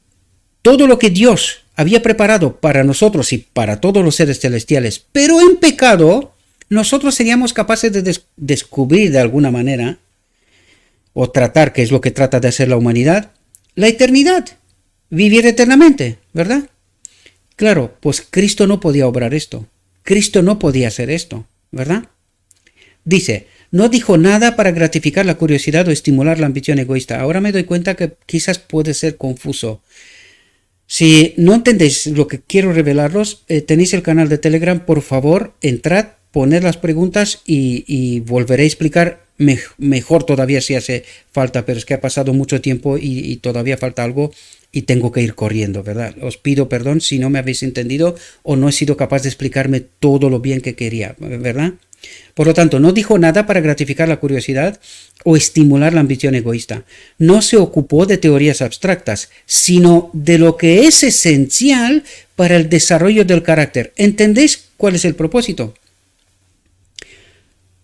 todo lo que Dios había preparado para nosotros y para todos los seres celestiales, pero en pecado, nosotros seríamos capaces de descubrir de alguna manera, o tratar, que es lo que trata de hacer la humanidad, la eternidad, vivir eternamente, ¿verdad? Claro, pues Cristo no podía obrar esto. Cristo no podía hacer esto, ¿verdad? Dice, no dijo nada para gratificar la curiosidad o estimular la ambición egoísta. Ahora me doy cuenta que quizás puede ser confuso. Si no entendéis lo que quiero revelaros, tenéis el canal de Telegram, por favor, entrad, poned las preguntas y volveré a explicar mejor todavía si hace falta, pero es que ha pasado mucho tiempo y todavía falta algo y tengo que ir corriendo, ¿verdad? Os pido perdón si no me habéis entendido o no he sido capaz de explicarme todo lo bien que quería, ¿verdad? Por lo tanto, no dijo nada para gratificar la curiosidad o estimular la ambición egoísta. No se ocupó de teorías abstractas, sino de lo que es esencial para el desarrollo del carácter. ¿Entendéis cuál es el propósito?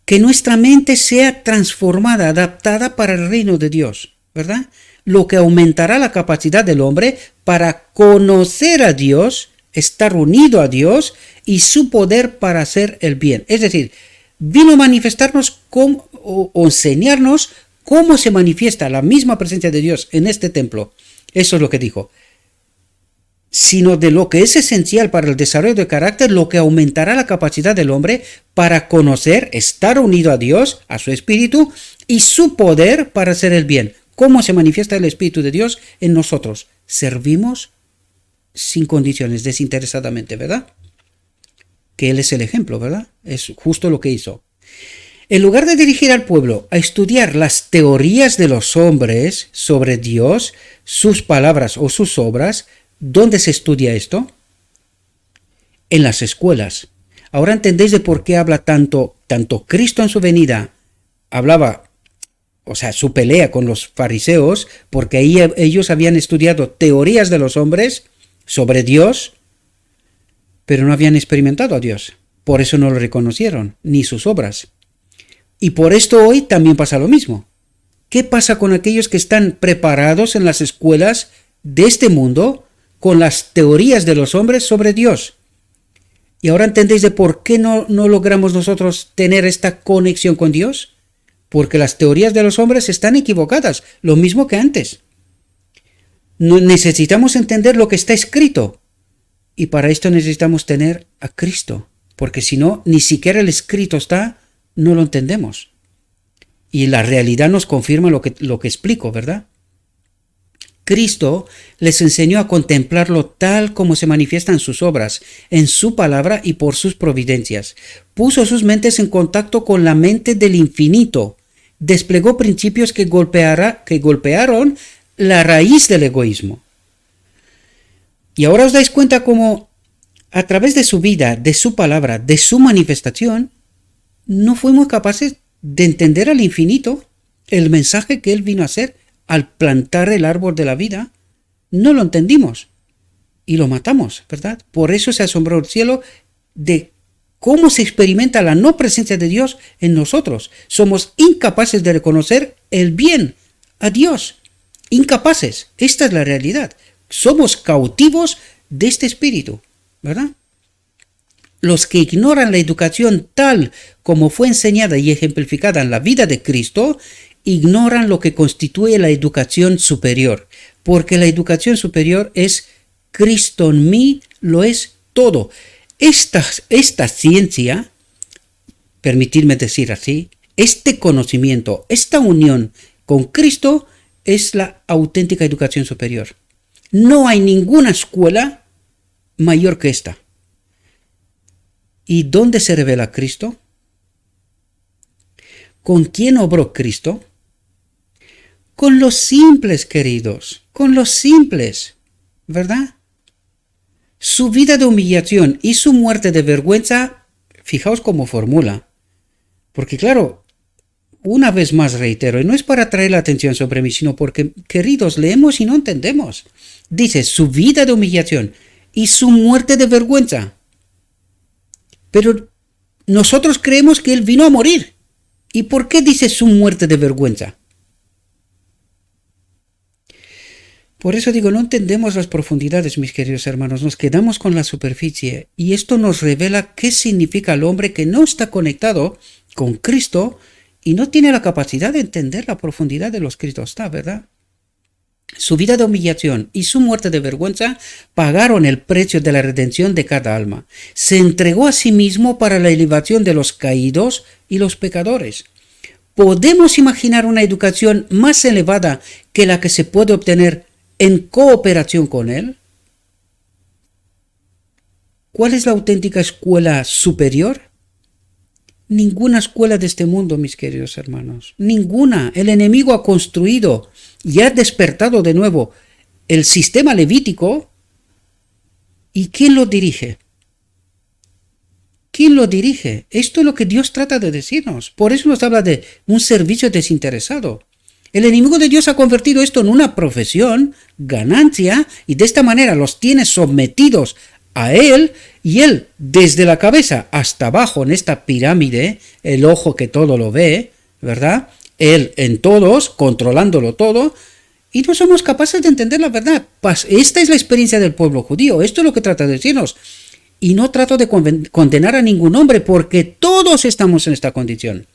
Que nuestra mente sea transformada, adaptada para el reino de Dios, ¿verdad? Lo que aumentará la capacidad del hombre para conocer a Dios, estar unido a Dios y su poder para hacer el bien. Es decir, vino a manifestarnos o enseñarnos cómo se manifiesta la misma presencia de Dios en este templo. Eso es lo que dijo. Sino de lo que es esencial para el desarrollo del carácter, lo que aumentará la capacidad del hombre para conocer, estar unido a Dios, a su Espíritu, y su poder para hacer el bien. ¿Cómo se manifiesta el Espíritu de Dios en nosotros? Servimos sin condiciones, desinteresadamente, ¿verdad? Que Él es el ejemplo, ¿verdad? Es justo lo que hizo. En lugar de dirigir al pueblo a estudiar las teorías de los hombres sobre Dios, sus palabras o sus obras, ¿dónde se estudia esto? En las escuelas. Ahora entendéis de por qué habla tanto Cristo en su venida, hablaba, o sea, su pelea con los fariseos, porque ahí ellos habían estudiado teorías de los hombres sobre Dios, pero no habían experimentado a Dios. Por eso no lo reconocieron, ni sus obras. Y por esto hoy también pasa lo mismo. ¿Qué pasa con aquellos que están preparados en las escuelas de este mundo con las teorías de los hombres sobre Dios? Y ahora entendéis de por qué no logramos nosotros tener esta conexión con Dios. Porque las teorías de los hombres están equivocadas, lo mismo que antes. Necesitamos entender lo que está escrito. Y para esto necesitamos tener a Cristo. Porque si no, ni siquiera el escrito está, no lo entendemos. Y la realidad nos confirma lo que explico, ¿verdad? Cristo les enseñó a contemplarlo tal como se manifiesta en sus obras, en su palabra y por sus providencias. Puso sus mentes en contacto con la mente del infinito. Desplegó principios que golpearon la raíz del egoísmo. Y ahora os dais cuenta cómo a través de su vida, de su palabra, de su manifestación, no fuimos capaces de entender al infinito el mensaje que Él vino a hacer al plantar el árbol de la vida. No lo entendimos y lo matamos, ¿verdad? Por eso se asombró el cielo de cómo se experimenta la no presencia de Dios en nosotros. Somos incapaces de reconocer el bien a Dios. Incapaces. Esta es la realidad. Somos cautivos de este espíritu, ¿verdad? Los que ignoran la educación tal como fue enseñada y ejemplificada en la vida de Cristo, ignoran lo que constituye la educación superior, porque la educación superior es Cristo en mí, lo es todo. Esta ciencia, permitidme decir así, este conocimiento, esta unión con Cristo es la auténtica educación superior. No hay ninguna escuela mayor que esta. ¿Y dónde se revela Cristo? ¿Con quién obró Cristo? Con los simples, queridos, con los simples, ¿verdad? Su vida de humillación y su muerte de vergüenza, fijaos cómo formula. Porque claro, una vez más reitero, y no es para traer la atención sobre mí, sino porque, queridos, leemos y no entendemos. Dice, su vida de humillación y su muerte de vergüenza. Pero nosotros creemos que Él vino a morir. ¿Y por qué dice su muerte de vergüenza? Por eso digo, no entendemos las profundidades, mis queridos hermanos, nos quedamos con la superficie y esto nos revela qué significa el hombre que no está conectado con Cristo y no tiene la capacidad de entender la profundidad de los Cristo está, ¿verdad? Su vida de humillación y su muerte de vergüenza pagaron el precio de la redención de cada alma. Se entregó a sí mismo para la elevación de los caídos y los pecadores. ¿Podemos imaginar una educación más elevada que la que se puede obtener en cooperación con Él? ¿Cuál es la auténtica escuela superior? Ninguna escuela de este mundo, mis queridos hermanos. Ninguna. El enemigo ha construido y ha despertado de nuevo el sistema levítico. ¿Y quién lo dirige? ¿Quién lo dirige? Esto es lo que Dios trata de decirnos. Por eso nos habla de un servicio desinteresado. El enemigo de Dios ha convertido esto en una profesión, ganancia, y de esta manera los tiene sometidos a él, y él desde la cabeza hasta abajo en esta pirámide, el ojo que todo lo ve, ¿verdad? Él en todos, controlándolo todo, y no somos capaces de entender la verdad. Esta es la experiencia del pueblo judío, esto es lo que trata de decirnos. Y no trato de condenar a ningún hombre, porque todos estamos en esta condición.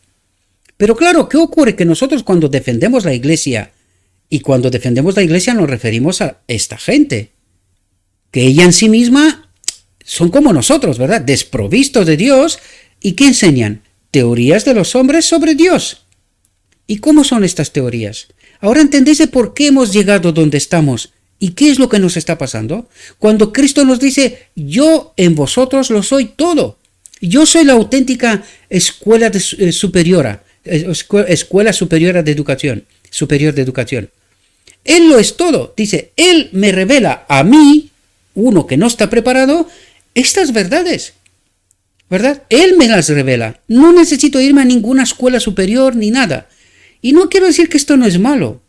Pero claro, ¿qué ocurre? Que nosotros cuando defendemos la iglesia, y cuando defendemos la iglesia nos referimos a esta gente, que ella en sí misma son como nosotros, ¿verdad? Desprovistos de Dios, ¿y qué enseñan? Teorías de los hombres sobre Dios. ¿Y cómo son estas teorías? Ahora entendéis de por qué hemos llegado donde estamos. ¿Y qué es lo que nos está pasando? Cuando Cristo nos dice, yo en vosotros lo soy todo. Yo soy la auténtica escuela superiora, escuela superior de educación. Él lo es todo. Dice, Él me revela a mí, uno que no está preparado, estas verdades. ¿Verdad? Él me las revela. No necesito irme a ninguna escuela superior ni nada. Y no quiero decir que esto no es malo.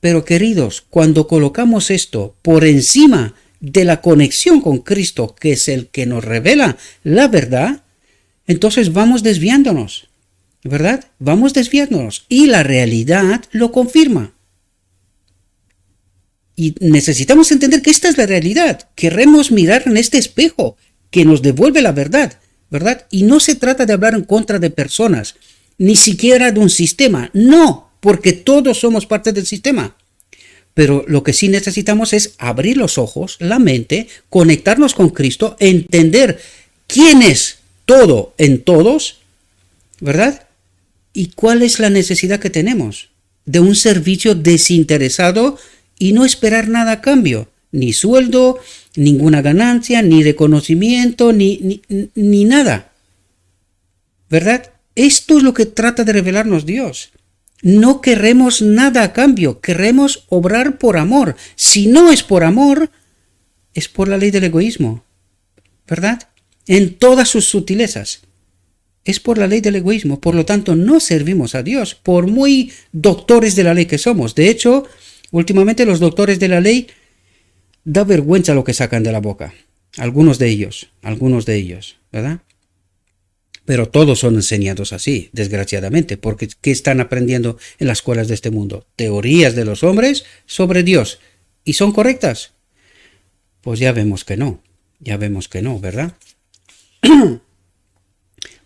Pero queridos, cuando colocamos esto por encima de la conexión con Cristo, que es el que nos revela la verdad, entonces vamos desviándonos, ¿verdad? Vamos desviándonos y la realidad lo confirma. Y necesitamos entender que esta es la realidad. Queremos mirar en este espejo que nos devuelve la verdad, ¿verdad? Y no se trata de hablar en contra de personas, ni siquiera de un sistema, no, porque todos somos parte del sistema. Pero lo que sí necesitamos es abrir los ojos, la mente, conectarnos con Cristo, entender quién es todo en todos, ¿verdad? Y cuál es la necesidad que tenemos de un servicio desinteresado y no esperar nada a cambio, ni sueldo, ninguna ganancia, ni reconocimiento, ni nada, ¿verdad? Esto es lo que trata de revelarnos Dios. No queremos nada a cambio, queremos obrar por amor. Si no es por amor, es por la ley del egoísmo, ¿verdad? En todas sus sutilezas. Es por la ley del egoísmo, por lo tanto no servimos a Dios, por muy doctores de la ley que somos. De hecho, últimamente los doctores de la ley da vergüenza lo que sacan de la boca. Algunos de ellos, ¿verdad? Pero todos son enseñados así, desgraciadamente, porque ¿qué están aprendiendo en las escuelas de este mundo? Teorías de los hombres sobre Dios. ¿Y son correctas? Pues ya vemos que no, ¿verdad?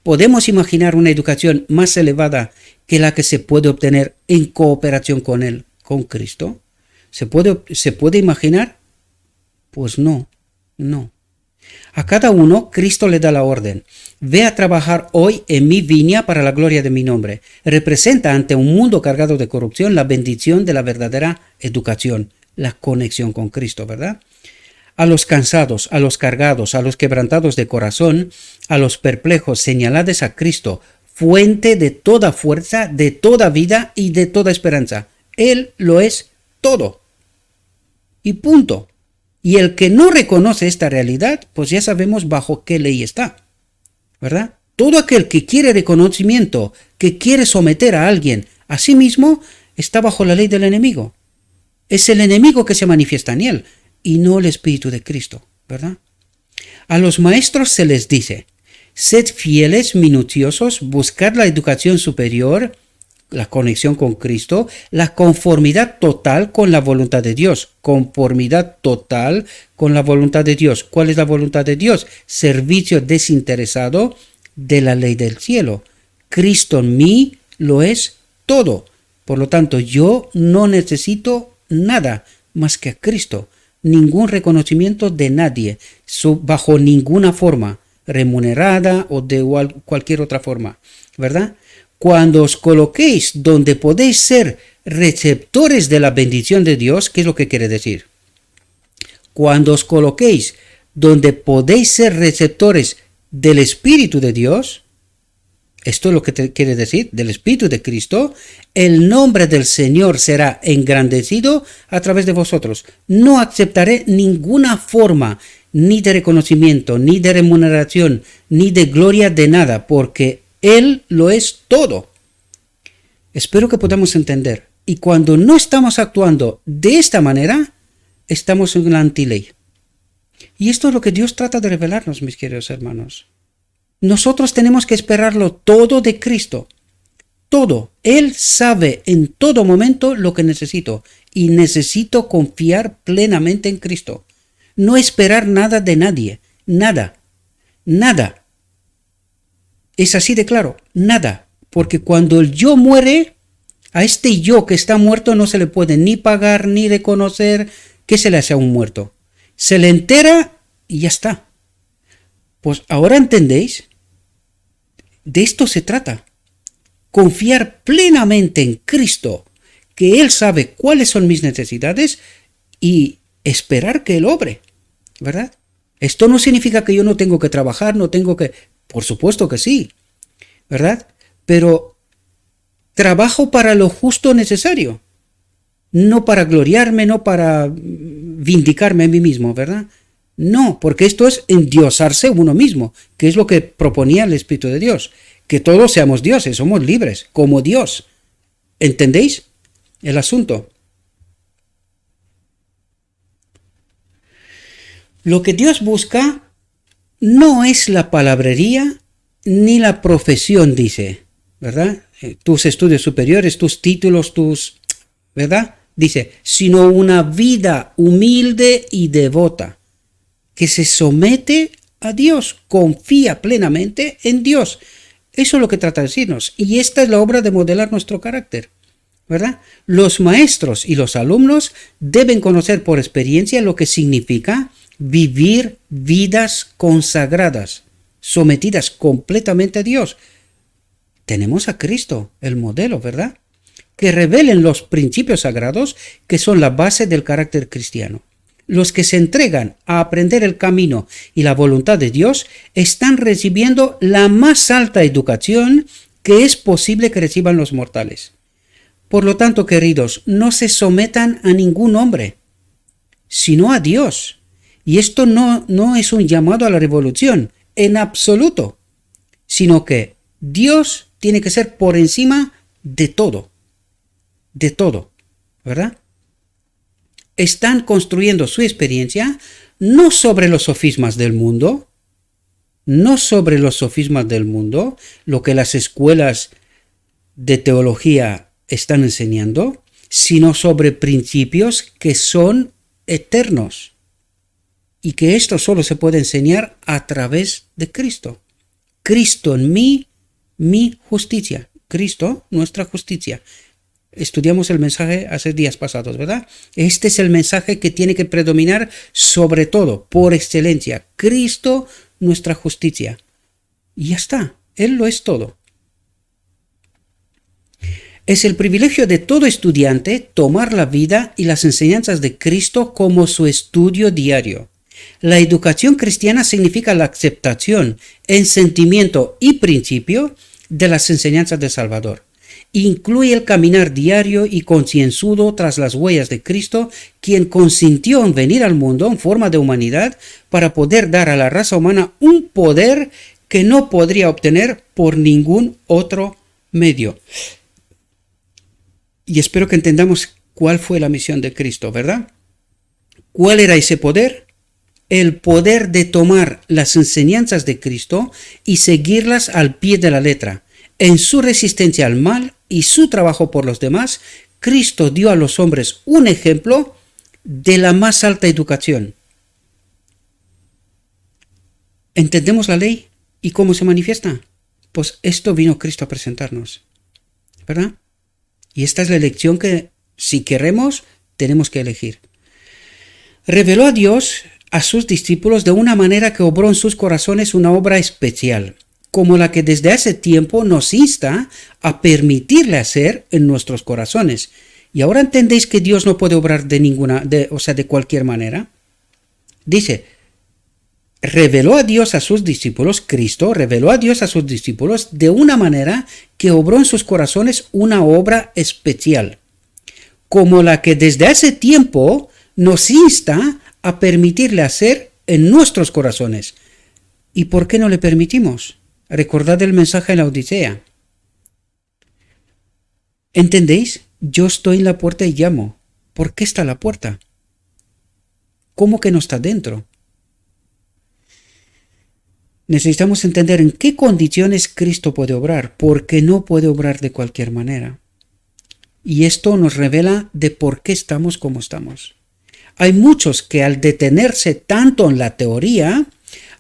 ¿Podemos imaginar una educación más elevada que la que se puede obtener en cooperación con Él, con Cristo? ¿Se puede imaginar? Pues no. A cada uno Cristo le da la orden. Ve a trabajar hoy en mi viña para la gloria de mi nombre. Representa ante un mundo cargado de corrupción la bendición de la verdadera educación, la conexión con Cristo, ¿verdad? A los cansados, a los cargados, a los quebrantados de corazón, a los perplejos, señalades a Cristo, fuente de toda fuerza, de toda vida y de toda esperanza. Él lo es todo. Y punto. Y el que no reconoce esta realidad, pues ya sabemos bajo qué ley está, ¿verdad? Todo aquel que quiere reconocimiento, que quiere someter a alguien a sí mismo, está bajo la ley del enemigo. Es el enemigo que se manifiesta en él y no el Espíritu de Cristo, ¿verdad? A los maestros se les dice, sed fieles, minuciosos, buscad la educación superior, la conexión con Cristo, la conformidad total con la voluntad de Dios. Conformidad total con la voluntad de Dios. ¿Cuál es la voluntad de Dios? Servicio desinteresado de la ley del cielo. Cristo en mí lo es todo. Por lo tanto, yo no necesito nada más que a Cristo. Ningún reconocimiento de nadie, bajo ninguna forma, remunerada o de cualquier otra forma, ¿verdad? Cuando os coloquéis donde podéis ser receptores de la bendición de Dios, ¿qué es lo que quiere decir? Cuando os coloquéis donde podéis ser receptores del Espíritu de Dios, esto es lo que te quiere decir, del Espíritu de Cristo, el nombre del Señor será engrandecido a través de vosotros. No aceptaré ninguna forma, ni de reconocimiento, ni de remuneración, ni de gloria de nada, porque Él lo es todo. Espero que podamos entender. Y cuando no estamos actuando de esta manera, estamos en la antiley. Y esto es lo que Dios trata de revelarnos, mis queridos hermanos. Nosotros tenemos que esperarlo todo de Cristo. Todo. Él sabe en todo momento lo que necesito. Y necesito confiar plenamente en Cristo. No esperar nada de nadie. Nada. Nada. Es así de claro. Nada. Porque cuando el yo muere, a este yo que está muerto no se le puede ni pagar ni reconocer. ¿Qué se le hace a un muerto? Se le entera y ya está. Pues ahora entendéis. De esto se trata. Confiar plenamente en Cristo, que Él sabe cuáles son mis necesidades y esperar que Él obre, ¿verdad? Esto no significa que yo no tengo que trabajar, no tengo que... Por supuesto que sí, ¿verdad? Pero trabajo para lo justo necesario, no para gloriarme, no para vindicarme a mí mismo, ¿verdad? No, porque esto es endiosarse uno mismo, que es lo que proponía el Espíritu de Dios, que todos seamos dioses, somos libres, como Dios. ¿Entendéis el asunto? Lo que Dios busca no es la palabrería ni la profesión, dice, ¿verdad? Tus estudios superiores, tus títulos, ¿verdad? Dice, sino una vida humilde y devota, que se somete a Dios, confía plenamente en Dios. Eso es lo que trata de decirnos. Y esta es la obra de modelar nuestro carácter, ¿verdad? Los maestros y los alumnos deben conocer por experiencia lo que significa vivir vidas consagradas, sometidas completamente a Dios. Tenemos a Cristo, el modelo, ¿verdad? Que revelen los principios sagrados que son la base del carácter cristiano. Los que se entregan a aprender el camino y la voluntad de Dios están recibiendo la más alta educación que es posible que reciban los mortales. Por lo tanto, queridos, no se sometan a ningún hombre, sino a Dios. Y esto no es un llamado a la revolución, en absoluto, sino que Dios tiene que ser por encima de todo, ¿verdad? Están construyendo su experiencia no sobre los sofismas del mundo, lo que las escuelas de teología están enseñando, sino sobre principios que son eternos y que esto solo se puede enseñar a través de Cristo. Cristo en mí, mi justicia. Cristo, nuestra justicia. Estudiamos el mensaje hace días pasados, ¿verdad? Este es el mensaje que tiene que predominar sobre todo, por excelencia. Cristo, nuestra justicia. Y ya está, Él lo es todo. Es el privilegio de todo estudiante tomar la vida y las enseñanzas de Cristo como su estudio diario. La educación cristiana significa la aceptación en sentimiento y principio de las enseñanzas del Salvador. Incluye el caminar diario y concienzudo tras las huellas de Cristo, quien consintió en venir al mundo en forma de humanidad para poder dar a la raza humana un poder que no podría obtener por ningún otro medio. Y espero que entendamos cuál fue la misión de Cristo, ¿verdad? ¿Cuál era ese poder? El poder de tomar las enseñanzas de Cristo y seguirlas al pie de la letra. En su resistencia al mal y su trabajo por los demás, Cristo dio a los hombres un ejemplo de la más alta educación. ¿Entendemos la ley y cómo se manifiesta? Pues esto vino Cristo a presentarnos, ¿verdad? Y esta es la elección que, si queremos, tenemos que elegir. Reveló a Dios a sus discípulos de una manera que obró en sus corazones una obra especial, como la que desde hace tiempo nos insta a permitirle hacer en nuestros corazones. Y ahora entendéis que Dios no puede obrar de cualquier manera. Dice, reveló a Dios a sus discípulos, Cristo reveló a Dios a sus discípulos de una manera que obró en sus corazones una obra especial, como la que desde hace tiempo nos insta a permitirle hacer en nuestros corazones. ¿Y por qué no le permitimos? Recordad el mensaje en la Odisea. ¿Entendéis? Yo estoy en la puerta y llamo. ¿Por qué está a la puerta? ¿Cómo que no está dentro? Necesitamos entender en qué condiciones Cristo puede obrar, porque no puede obrar de cualquier manera. Y esto nos revela de por qué estamos como estamos. Hay muchos que al detenerse tanto en la teoría,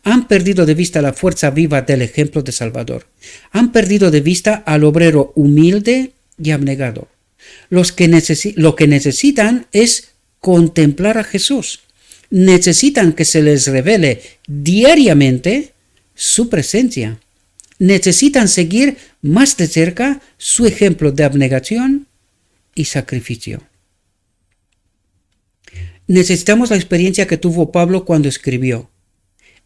han perdido de vista la fuerza viva del ejemplo de Salvador. Han perdido de vista al obrero humilde y abnegado. Lo que necesitan es contemplar a Jesús. Necesitan que se les revele diariamente su presencia. Necesitan seguir más de cerca su ejemplo de abnegación y sacrificio. Necesitamos la experiencia que tuvo Pablo cuando escribió: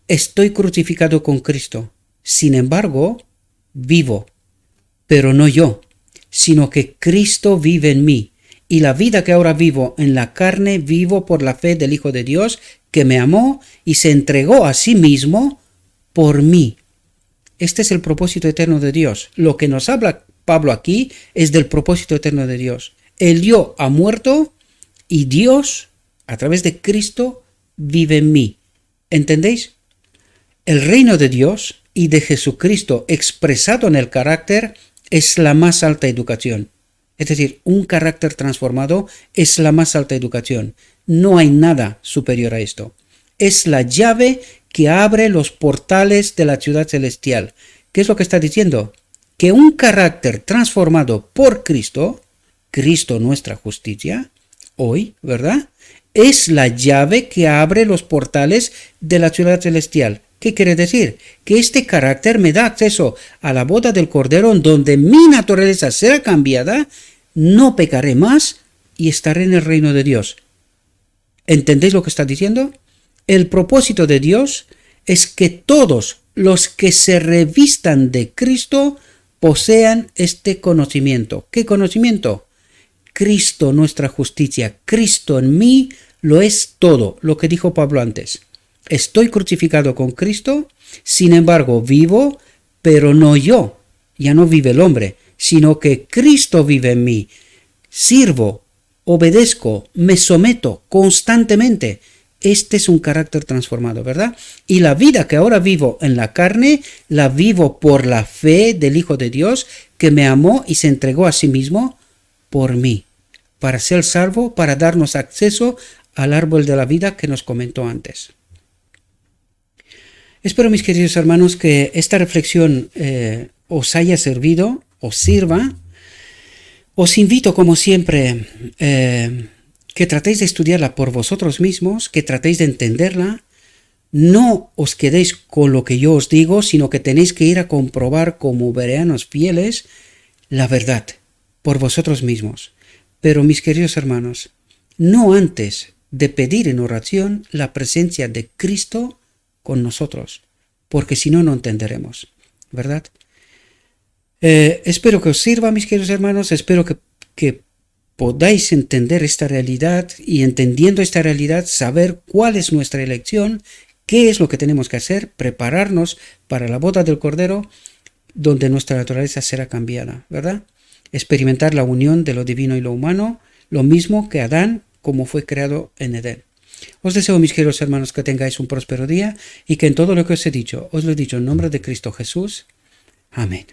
estoy crucificado con Cristo, sin embargo, vivo, pero no yo, sino que Cristo vive en mí, y la vida que ahora vivo en la carne vivo por la fe del Hijo de Dios, que me amó y se entregó a sí mismo por mí. Este es el propósito eterno de Dios. Lo que nos habla Pablo aquí es del propósito eterno de Dios. El yo ha muerto y Dios, a través de Cristo, vive en mí. ¿Entendéis? El reino de Dios y de Jesucristo expresado en el carácter es la más alta educación. Es decir, un carácter transformado es la más alta educación. No hay nada superior a esto. Es la llave que abre los portales de la ciudad celestial. ¿Qué es lo que está diciendo? Que un carácter transformado por Cristo, Cristo nuestra justicia, hoy, ¿verdad?, es la llave que abre los portales de la ciudad celestial. ¿Qué quiere decir? Que este carácter me da acceso a la boda del Cordero, en donde mi naturaleza será cambiada, no pecaré más y estaré en el reino de Dios. ¿Entendéis lo que está diciendo? El propósito de Dios es que todos los que se revistan de Cristo posean este conocimiento. ¿Qué conocimiento? Cristo nuestra justicia, Cristo en mí lo es todo, lo que dijo Pablo antes. Estoy crucificado con Cristo, sin embargo vivo, pero no yo, ya no vive el hombre, sino que Cristo vive en mí. Sirvo, obedezco, me someto constantemente. Este es un carácter transformado, ¿verdad? Y la vida que ahora vivo en la carne, la vivo por la fe del Hijo de Dios, que me amó y se entregó a sí mismo por mí, para ser salvo, para darnos acceso al árbol de la vida que nos comentó antes. Espero, mis queridos hermanos, que esta reflexión os haya servido, os sirva. Os invito, como siempre, que tratéis de estudiarla por vosotros mismos, que tratéis de entenderla. No os quedéis con lo que yo os digo, sino que tenéis que ir a comprobar como bereanos fieles la verdad por vosotros mismos. Pero, mis queridos hermanos, no antes de pedir en oración la presencia de Cristo con nosotros, porque si no, no entenderemos, ¿verdad? Espero que os sirva, mis queridos hermanos, espero que podáis entender esta realidad y, entendiendo esta realidad, saber cuál es nuestra elección, qué es lo que tenemos que hacer, prepararnos para la boda del Cordero, donde nuestra naturaleza será cambiada, ¿verdad? Experimentar la unión de lo divino y lo humano, lo mismo que Adán, como fue creado en Edén. Os deseo, mis queridos hermanos, que tengáis un próspero día y que en todo lo que os he dicho, os lo he dicho en nombre de Cristo Jesús. Amén.